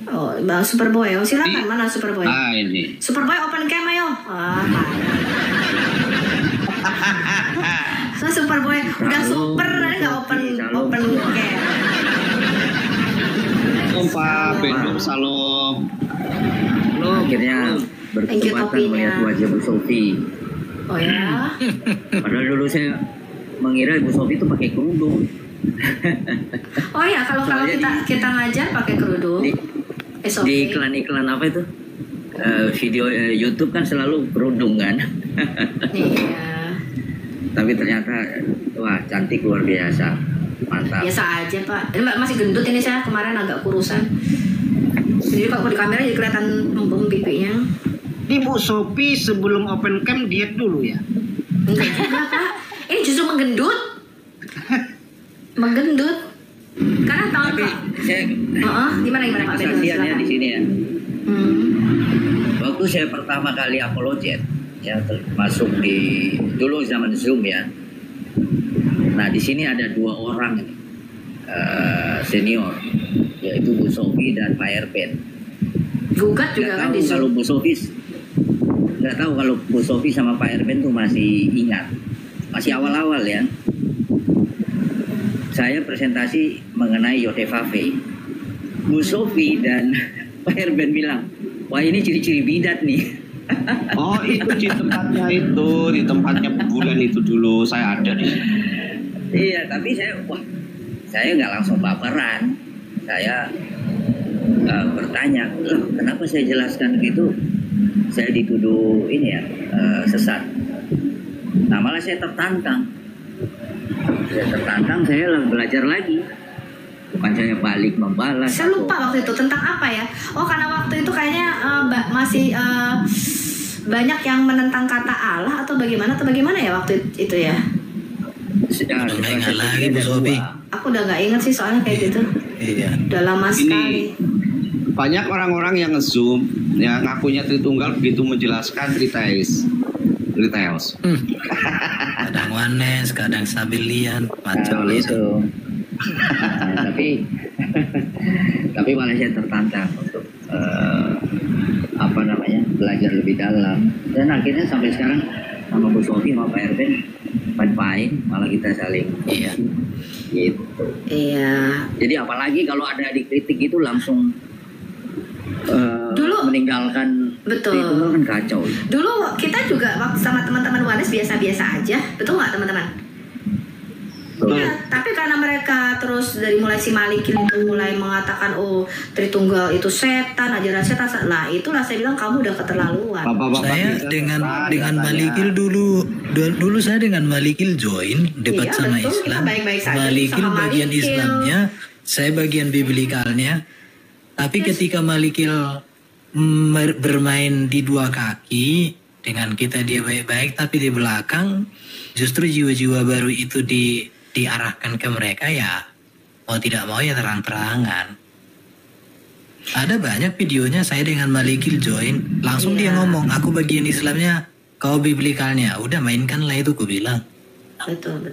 Oh Bang Superboy, oh silakan mana Superboy? Ini. Superboy open cam ayo. So Superboy udah super nggak open cam. Pak Ben Hur, salam. Lo akhirnya berkesempatan melihat wajah Bu Sofi. Oh ya. Padahal dulu saya mengira Ibu Sofi itu pakai kerudung. Oh ya, kalau kita ngajar pakai kerudung. Di iklan-iklan apa itu? Video YouTube kan selalu kerudung kan. Iya. Tapi ternyata wah cantik luar biasa. Mantap. Biasa aja Pak. Ini masih gendut ini saya kemarin agak kurusan. Jadi kalau di kamera jadi kelihatan membung pipinya. Ini Bu Sofi sebelum open cam diet dulu ya? Enggak juga Pak. Ini justru menggendut. Menggendut. Karena tahun Tapi saya gimana Pak Ben? kesaksiannya di sini ya. Waktu saya pertama kali apologet ya masuk di dulu zaman Zoom ya. Nah di sini ada 2 orang senior, yaitu Bu Sofi dan Pak Erben. Gugat juga kan di Kalau Bu Sofi nggak tahu kalau Bu Sofi sama Pak Erben tuh masih ingat, masih awal-awal ya. Saya presentasi mengenai Yotevave. Bu Sofi dan Pak Erben bilang, wah ini ciri-ciri bidat nih. Oh itu di tempatnya bulan itu dulu saya ada di situ. Iya, tapi saya nggak langsung baperan. Saya bertanya, loh kenapa saya jelaskan gitu? Saya dituduh ini ya sesat. Nah malah saya tertantang. Saya belajar lagi. Bukan saya balik membalas. Saya lupa waktu itu tentang apa ya. Oh karena waktu itu kayaknya masih banyak yang menentang kata Allah atau bagaimana ya waktu itu ya. Udah ingat lagi Bu Sofi. Aku udah nggak ingat sih soalnya kayak gitu. Iya. Udah lama sekali. Banyak orang-orang yang nge-zoom yang ngakunya Tritunggal begitu menjelaskan Tritaeus. Kadang Wanes, kadang Sabilian, macam itu. Tapi malah saya tertantang untuk belajar lebih dalam, dan akhirnya sampai sekarang sama Bu Sofi sama Pak Erben main-main, malah kita saling gitu. Iya. Jadi apalagi kalau ada dikritik itu langsung dulu meninggalkan. Betul. Itu kan kacau. Dulu kita juga waktu sama teman-teman Wanes biasa-biasa aja, betul nggak teman-teman? Ya, tapi karena mereka terus dari mulai si Malikin itu mulai mengatakan oh Tritunggal itu setan, ajaran setan, lah itulah saya bilang kamu udah keterlaluan. Saya dengan Malikil dulu saya dengan Malikil join debat sama betul, Islam. Baik-baik saja Malikil sama bagian Malikil. Islamnya, saya bagian biblikalnya. Tapi ketika Malikil bermain di 2 kaki, dengan kita dia baik-baik, tapi di belakang justru jiwa-jiwa baru itu diarahkan ke mereka, ya mau tidak mau ya terang-terangan. Ada banyak videonya saya dengan Malikil join, langsung dia ngomong, aku bagian Islamnya, kau biblikalnya, udah mainkanlah itu, ku bilang. Betul.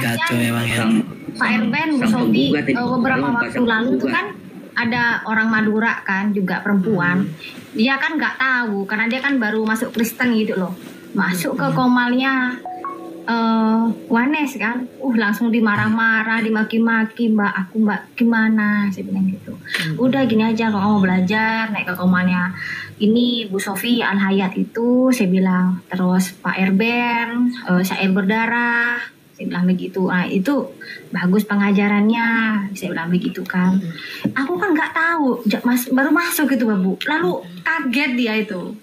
Kacau memang ya. Pak Erben, Bu Sofi, beberapa waktu lalu itu kan ada orang Madura kan juga perempuan. Dia kan nggak tahu karena dia kan baru masuk Kristen gitu loh. Masuk ke komalnya Wanes kan, langsung dimarah-marah, dimaki-maki, mbak gimana, saya bilang gitu. Udah gini aja, kalau mau belajar naik ke komalnya ini Bu Sofi Al Hayat itu, saya bilang. Terus Pak Erben, syair berdarah, saya bilang begitu. Nah itu bagus pengajarannya, saya bilang begitu kan. Aku kan nggak tahu, baru masuk gitu Bu, lalu kaget dia itu.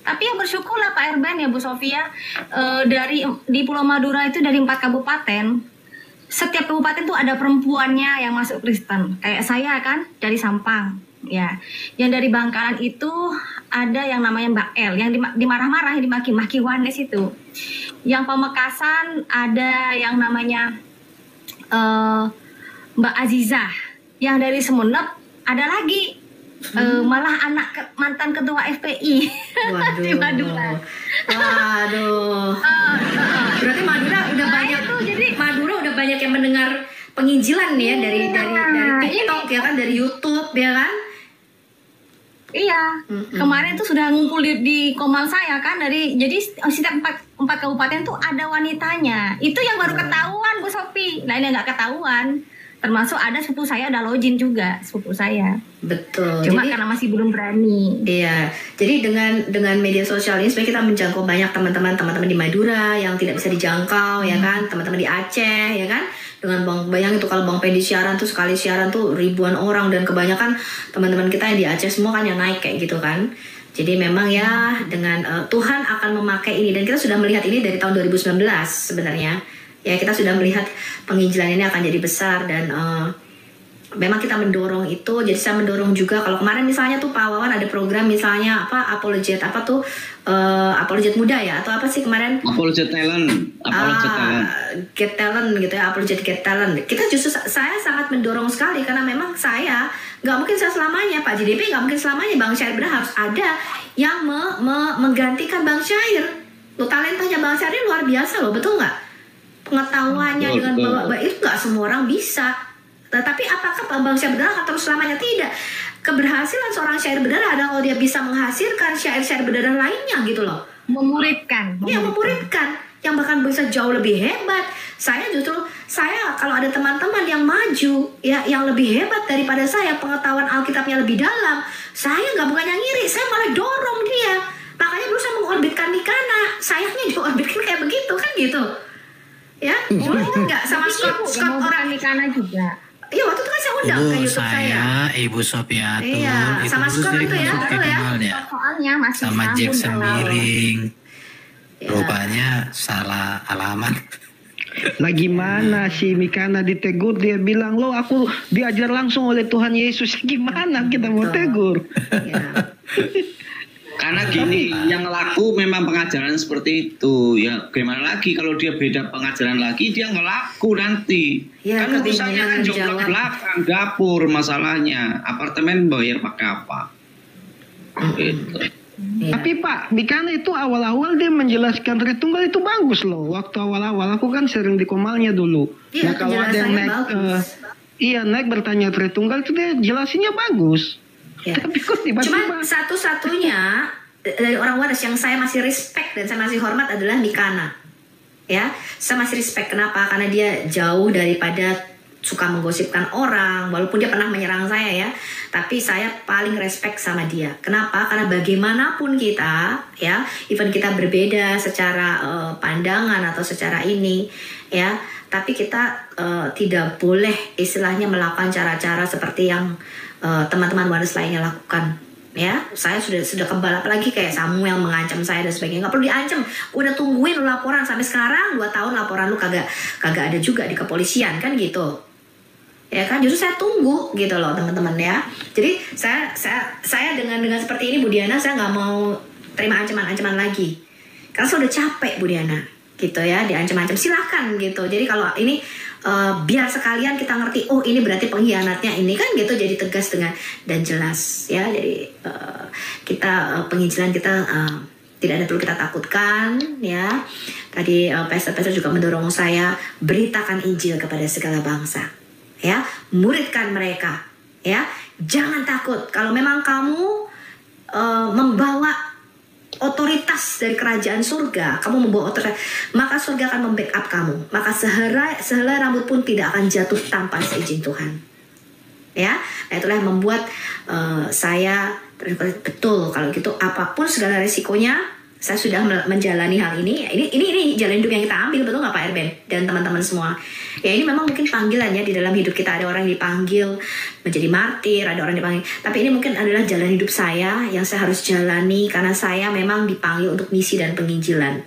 Tapi yang bersyukurlah Pak Erben ya Bu Sofia, di Pulau Madura itu dari 4 kabupaten, setiap kabupaten tuh ada perempuannya yang masuk Kristen. Kayak saya kan dari Sampang, ya. Yang dari Bangkalan itu ada yang namanya Mbak El, yang dimarah-marah, yang dimaki-maki Wanes itu. Yang Pamekasan ada yang namanya Mbak Azizah. yang dari Sumenep, ada lagi malah anak mantan ketua FPI di Madura. Waduh. Berarti Madura udah banyak tuh, jadi Madura udah banyak yang mendengar penginjilan nih ya dari TikTok ya kan, dari YouTube ya kan. Iya, kemarin tuh sudah ngumpul di komal saya kan, jadi setiap empat kabupaten tuh ada wanitanya. Itu yang baru ketahuan Bu Sophie. Nah ini nggak ketahuan. Termasuk ada sepupu saya, ada login juga sepupu saya. Betul. Cuma karena masih belum berani. Iya. Jadi dengan media sosial ini sebenarnya kita menjangkau banyak teman-teman di Madura yang tidak bisa dijangkau ya kan, teman-teman di Aceh ya kan. Dengan bayang itu kalau Bang Pedi siaran tuh sekali siaran tuh ribuan orang, dan kebanyakan teman-teman kita yang di Aceh semua kan yang naik kayak gitu kan. Jadi memang ya dengan Tuhan akan memakai ini, dan kita sudah melihat ini dari tahun 2019 sebenarnya. Ya kita sudah melihat penginjilan ini akan jadi besar, dan memang kita mendorong itu. Jadi saya mendorong juga kalau kemarin misalnya tuh Pak Wawan ada program misalnya apologet apologet muda ya, atau apa sih kemarin? Apologet talent, get talent gitu ya, apologet get talent. Kita justru saya sangat mendorong sekali, karena memang saya nggak mungkin saya selamanya, Pak JDP nggak mungkin selamanya, Bang Syair benar harus ada yang menggantikan Bang Syair. Lo talentanya Bang Syair ini luar biasa loh, betul nggak? Pengetahuannya dengan bawa itu nggak semua orang bisa. Tetapi apakah Bang Syair Bedara akan terus selamanya? Tidak. Keberhasilan seorang syair berdarah adalah kalau dia bisa menghasilkan syair-syair berdarah lainnya gitu loh. Memuridkan. Iya, memuridkan. Yang bahkan bisa jauh lebih hebat. Saya kalau ada teman-teman yang maju, ya yang lebih hebat daripada saya, pengetahuan Alkitabnya lebih dalam, saya bukan yang ngiri, saya malah dorong dia. Makanya dulu saya mengorbitkan Mikana, sayangnya diorbitkan kayak begitu kan gitu. Ya, cuma enggak sama Scott orang Mikana juga. Iya, waktu itu kan saya undang ke YouTube saya. Ibu Sophia tuh. Iya, sama Scott itu ya, betul ya. Soalnya masih sama Jack Semiring. Rupanya salah alamat. Lagi mana si Mikana ditegur, dia bilang, "Lo aku diajar langsung oleh Tuhan Yesus." Gimana kita mau tegur? Ya. Karena gini, yang laku memang pengajaran seperti itu. Ya gimana lagi kalau dia beda pengajaran lagi, dia ngelaku nanti. Ya, kan urusannya kan jauh belakang, dapur masalahnya. Apartemen bayar pakai apa? Gitu. Ya. Tapi Pak, Mikana itu awal-awal dia menjelaskan Tritunggal itu bagus loh. Waktu awal-awal aku kan sering di komalnya dulu. Ya, nah kalau ada yang naik, naik bertanya Tritunggal itu dia jelasinnya bagus. Ya. Tapi kok tiba-tiba... Cuma satu-satunya dari orang Wadas yang saya masih respect dan saya masih hormat adalah Mikana. Ya, saya masih respect. Kenapa? Karena dia jauh daripada suka menggosipkan orang, walaupun dia pernah menyerang saya ya. Tapi saya paling respect sama dia. Kenapa? Karena bagaimanapun kita, ya, even kita berbeda secara pandangan atau secara ini, ya, tapi kita tidak boleh istilahnya melakukan cara-cara seperti yang teman-teman Wadas lainnya lakukan, ya. Saya sudah kebal, apalagi kayak Samuel mengancam saya dan sebagainya. Nggak perlu diancam, udah tungguin lu laporan sampai sekarang 2 tahun laporan lu kagak ada juga di kepolisian kan gitu, ya kan. Justru saya tunggu gitu loh teman-teman ya. Jadi saya dengan seperti ini Bu Diana, saya nggak mau terima ancaman-ancaman lagi, karena saya udah capek Bu Diana gitu ya, diancam-ancam. Silahkan gitu. Jadi kalau ini biar sekalian kita ngerti, oh ini berarti pengkhianatnya ini kan gitu, jadi tegas dan jelas ya. Jadi kita penginjilan kita tidak ada perlu kita takutkan ya. Tadi pastor juga mendorong saya, beritakan Injil kepada segala bangsa ya, muridkan mereka ya, jangan takut. Kalau memang kamu membawa otoritas dari kerajaan surga, kamu membawa otoritas, maka surga akan membackup kamu. Maka sehelai rambut pun tidak akan jatuh tanpa seizin Tuhan. Ya, nah itulah yang membuat saya betul kalau gitu, apapun segala resikonya, saya sudah menjalani hal ini. Ini jalan hidup yang kita ambil, betul nggak Pak Erben dan teman-teman semua? Ya ini memang mungkin panggilan ya, di dalam hidup kita ada orang yang dipanggil menjadi martir, ada orang dipanggil. Tapi ini mungkin adalah jalan hidup saya yang saya harus jalani, karena saya memang dipanggil untuk misi dan penginjilan,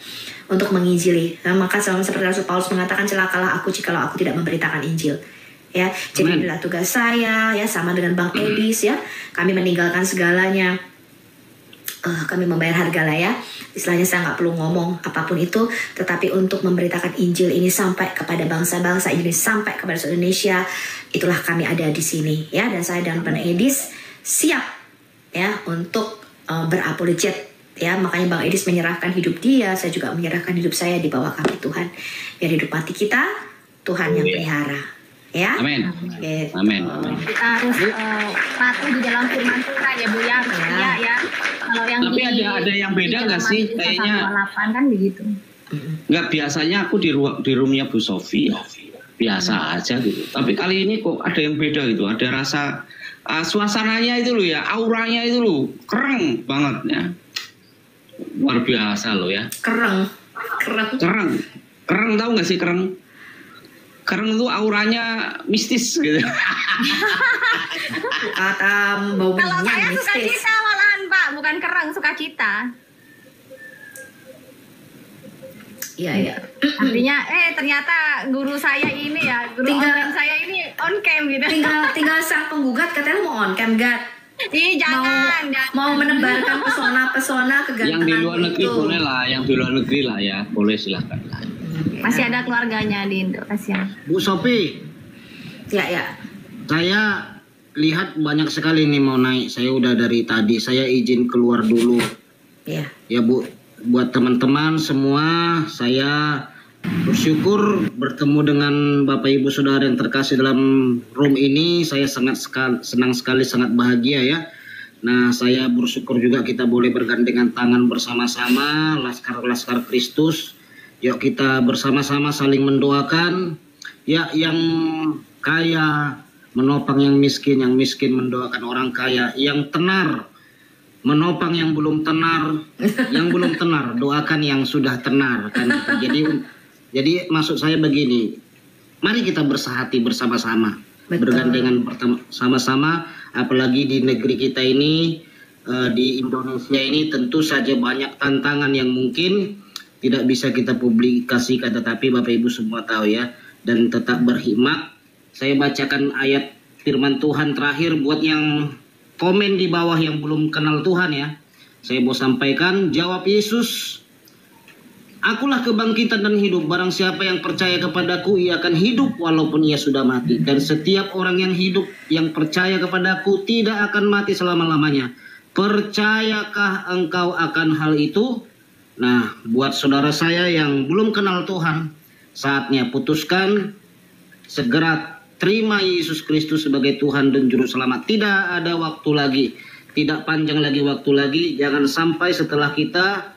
untuk menginjili. Nah, maka seperti Rasul Paulus mengatakan, celakalah aku jikalau aku tidak memberitakan Injil. Ya, jadi inilah tugas saya ya, sama dengan Bang Edis ya. Kami meninggalkan segalanya. kami membayar harga lah ya. Istilahnya saya nggak perlu ngomong apapun itu, tetapi untuk memberitakan Injil ini sampai kepada bangsa-bangsa ini, sampai kepada seluruh Indonesia, itulah kami ada di sini ya. Dan saya dan Bang Edis siap ya untuk berapologet ya. Makanya Bang Edis menyerahkan hidup dia, saya juga menyerahkan hidup saya di bawah kaki Tuhan. Biar hidup mati kita Tuhan yang pelihara. Ya. Amin. Gitu. Amin. Kita harus patuh di dalam firman Tuhan ya Bu ya. Ya. Kalau yang Tapi ada yang beda nggak sih? Kayaknya 8 kan begitu. nggak, biasanya aku di roomnya Bu Sofi ya, biasa aja gitu. Tapi kali ini kok ada yang beda gitu. Ada rasa suasananya itu loh ya, auranya itu loh keren banget ya. Luar biasa loh ya. Kereng Tahu nggak sih kereng? Kereng itu auranya mistis gitu. Kata bau Kalau saya minyak mistis. sukacita malahan Pak, bukan kereng, sukacita. Iya. Artinya ternyata guru saya ini ya, guru online saya ini on cam gitu. Tinggal sang penggugat katanya mau on cam, Gat. Ih, jangan. Mau menebarkan pesona-pesona kegantengan Yang di luar negeri itu. boleh lah, yang di luar negeri lah ya, boleh silahkan lah. Masih ada keluarganya di Indo, kasihan. Bu Sofi, Ya. saya lihat banyak sekali nih mau naik. Saya udah dari tadi, saya izin keluar dulu. Iya. Ya Bu, buat teman-teman semua, saya bersyukur bertemu dengan Bapak Ibu Saudara yang terkasih dalam room ini. Saya senang sekali, sangat bahagia ya. Nah, saya bersyukur juga kita boleh bergandengan tangan bersama-sama, laskar-laskar Kristus. Yuk kita bersama-sama saling mendoakan. Ya, yang kaya menopang yang miskin mendoakan orang kaya, yang tenar menopang yang belum tenar, yang belum tenar doakan yang sudah tenar kan. Jadi maksud saya begini, mari kita bersahati bersama-sama, bergandengan sama-sama, apalagi di negeri kita ini, di Indonesia ini tentu saja banyak tantangan yang mungkin tidak bisa kita publikasikan, tetapi Bapak Ibu semua tahu ya, dan tetap berhikmat. Saya bacakan ayat firman Tuhan terakhir buat yang komen di bawah yang belum kenal Tuhan ya. Saya mau sampaikan, jawab Yesus, akulah kebangkitan dan hidup. Barang siapa yang percaya kepadaku, ia akan hidup walaupun ia sudah mati. Dan setiap orang yang hidup, yang percaya kepadaku, tidak akan mati selama-lamanya. Percayakah engkau akan hal itu? Nah, buat saudara saya yang belum kenal Tuhan, saatnya putuskan, segera terima Yesus Kristus sebagai Tuhan dan Juru Selamat. Tidak ada waktu lagi, tidak panjang lagi waktu lagi. Jangan sampai setelah kita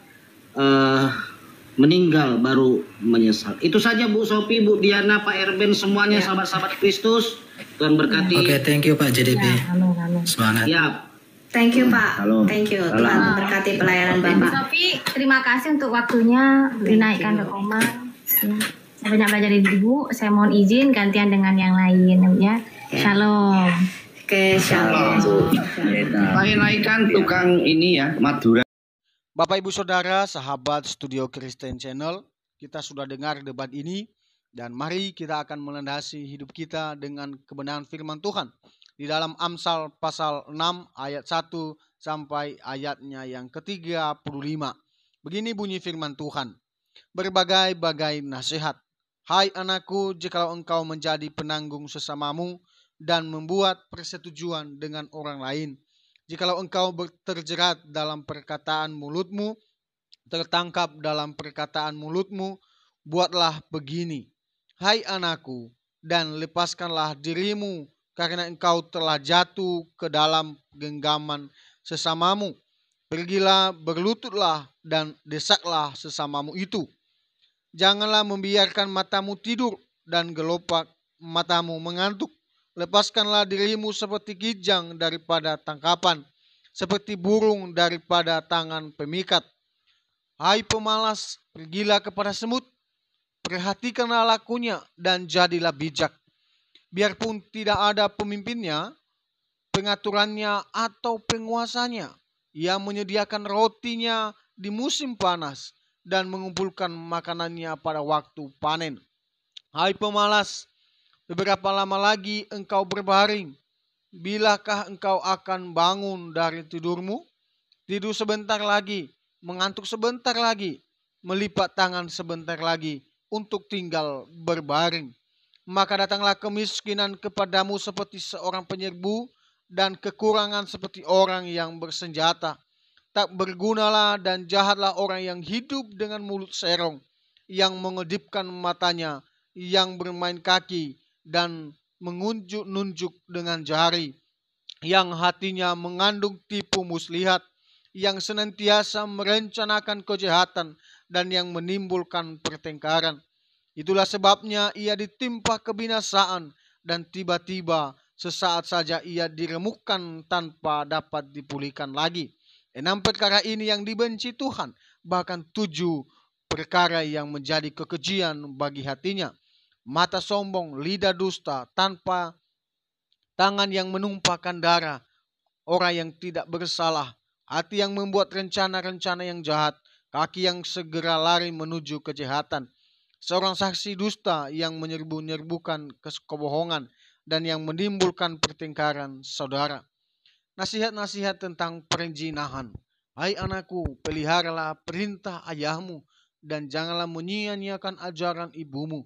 meninggal baru menyesal. Itu saja Bu Sofi, Bu Diana, Pak Erben, semuanya sahabat-sahabat Kristus. Tuhan berkati. Oke, thank you Pak JDB. Semangat. Ya. Thank you Pak. Thank you. Tuhan memberkati pelayanan Bu Bapak. Sofi, terima kasih untuk waktunya dinaikkan ke koma. Ya. Saya banyak belajar dari Ibu. Saya mohon izin gantian dengan yang lain ya. Shalom. Oke, shalom. Saya naikkan tukang ini ya, Madura. Bapak Ibu Saudara, sahabat Studio Kristen Channel, kita sudah dengar debat ini dan mari kita akan melandasi hidup kita dengan kebenaran firman Tuhan. Di dalam Amsal pasal 6 ayat 1 sampai ayatnya yang ke-35. Begini bunyi firman Tuhan. Berbagai-bagai nasihat. Hai anakku, jikalau engkau menjadi penanggung sesamamu dan membuat persetujuan dengan orang lain. Jikalau engkau terjerat dalam perkataan mulutmu, tertangkap dalam perkataan mulutmu, buatlah begini. Hai anakku, dan lepaskanlah dirimu, karena engkau telah jatuh ke dalam genggaman sesamamu. Pergilah, berlututlah, dan desaklah sesamamu itu. Janganlah membiarkan matamu tidur, dan gelopak matamu mengantuk. Lepaskanlah dirimu seperti kijang daripada tangkapan, seperti burung daripada tangan pemikat. Hai pemalas, pergilah kepada semut, perhatikanlah lakunya, dan jadilah bijak. Biarpun tidak ada pemimpinnya, pengaturannya atau penguasanya, ia menyediakan rotinya di musim panas dan mengumpulkan makanannya pada waktu panen. Hai pemalas, beberapa lama lagi engkau berbaring? Bilakah engkau akan bangun dari tidurmu? tidur sebentar lagi, mengantuk sebentar lagi, melipat tangan sebentar lagi untuk tinggal berbaring. Maka datanglah kemiskinan kepadamu seperti seorang penyerbu, dan kekurangan seperti orang yang bersenjata. Tak bergunalah dan jahatlah orang yang hidup dengan mulut serong, yang mengedipkan matanya, yang bermain kaki dan mengunjuk-nunjuk dengan jari, yang hatinya mengandung tipu muslihat, yang senantiasa merencanakan kejahatan dan yang menimbulkan pertengkaran. Itulah sebabnya ia ditimpa kebinasaan, dan tiba-tiba sesaat saja ia diremukkan tanpa dapat dipulihkan lagi. 6 perkara ini yang dibenci Tuhan, bahkan 7 perkara yang menjadi kekejian bagi hatinya: mata sombong, lidah dusta, tangan yang menumpahkan darah orang yang tidak bersalah, hati yang membuat rencana-rencana yang jahat, kaki yang segera lari menuju kejahatan, seorang saksi dusta yang menyerbu-nyerbukan kebohongan dan yang menimbulkan pertengkaran saudara. Nasihat-nasihat tentang perzinahan. Hai anakku, peliharalah perintah ayahmu dan janganlah menyia-nyiakan ajaran ibumu.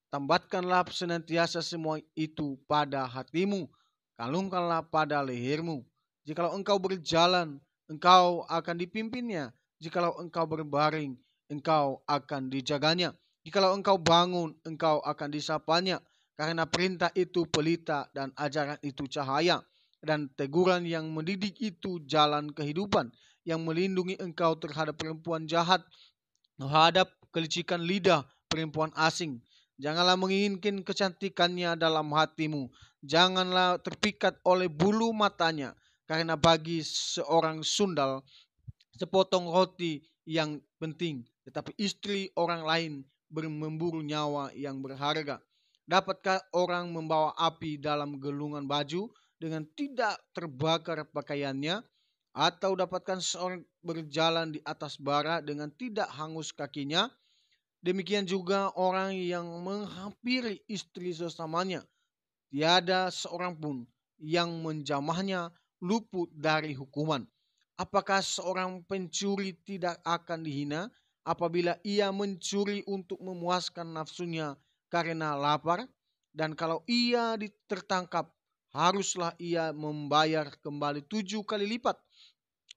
Tambatkanlah senantiasa semua itu pada hatimu, kalungkanlah pada lehermu. Jikalau engkau berjalan, engkau akan dipimpinnya. Jikalau engkau berbaring, engkau akan dijaganya. Jikalau engkau bangun, engkau akan disapanya. Karena perintah itu pelita dan ajaran itu cahaya, dan teguran yang mendidik itu jalan kehidupan, yang melindungi engkau terhadap perempuan jahat, terhadap kelicikan lidah perempuan asing. Janganlah menginginkan kecantikannya dalam hatimu, janganlah terpikat oleh bulu matanya, karena bagi seorang sundal sepotong roti yang penting, tetapi istri orang lain memburu nyawa yang berharga. Dapatkah orang membawa api dalam gelungan baju dengan tidak terbakar pakaiannya? Atau dapatkah seorang berjalan di atas bara dengan tidak hangus kakinya? Demikian juga orang yang menghampiri istri sesamanya, tiada seorang pun yang menjamahnya luput dari hukuman. Apakah seorang pencuri tidak akan dihina apabila ia mencuri untuk memuaskan nafsunya karena lapar? Dan kalau ia tertangkap, haruslah ia membayar kembali 7 kali lipat.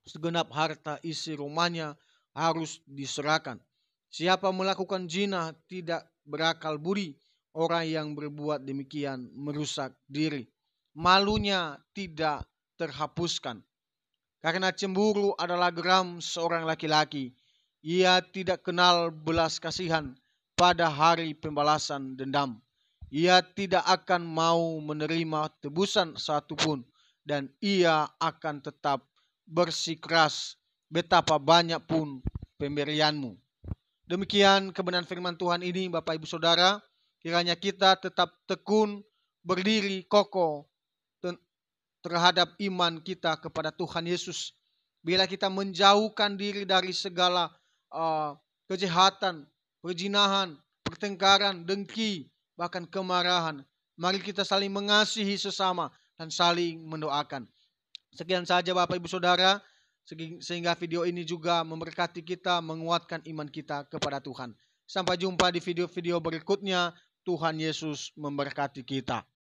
Segenap harta isi rumahnya harus diserahkan. Siapa melakukan zina tidak berakal budi. Orang yang berbuat demikian merusak diri. Malunya tidak terhapuskan. Karena cemburu adalah geram seorang laki-laki. Ia tidak kenal belas kasihan pada hari pembalasan dendam. Ia tidak akan mau menerima tebusan satupun, dan ia akan tetap bersikeras betapa banyak pun pemberianmu. Demikian kebenaran firman Tuhan ini, Bapak Ibu Saudara. Kiranya kita tetap tekun, berdiri kokoh terhadap iman kita kepada Tuhan Yesus. Bila kita menjauhkan diri dari segala kejahatan, perzinahan, pertengkaran, dengki, bahkan kemarahan, mari kita saling mengasihi sesama dan saling mendoakan. Sekian saja Bapak Ibu Saudara, sehingga video ini juga memberkati kita, menguatkan iman kita kepada Tuhan. Sampai jumpa di video-video berikutnya. Tuhan Yesus memberkati kita.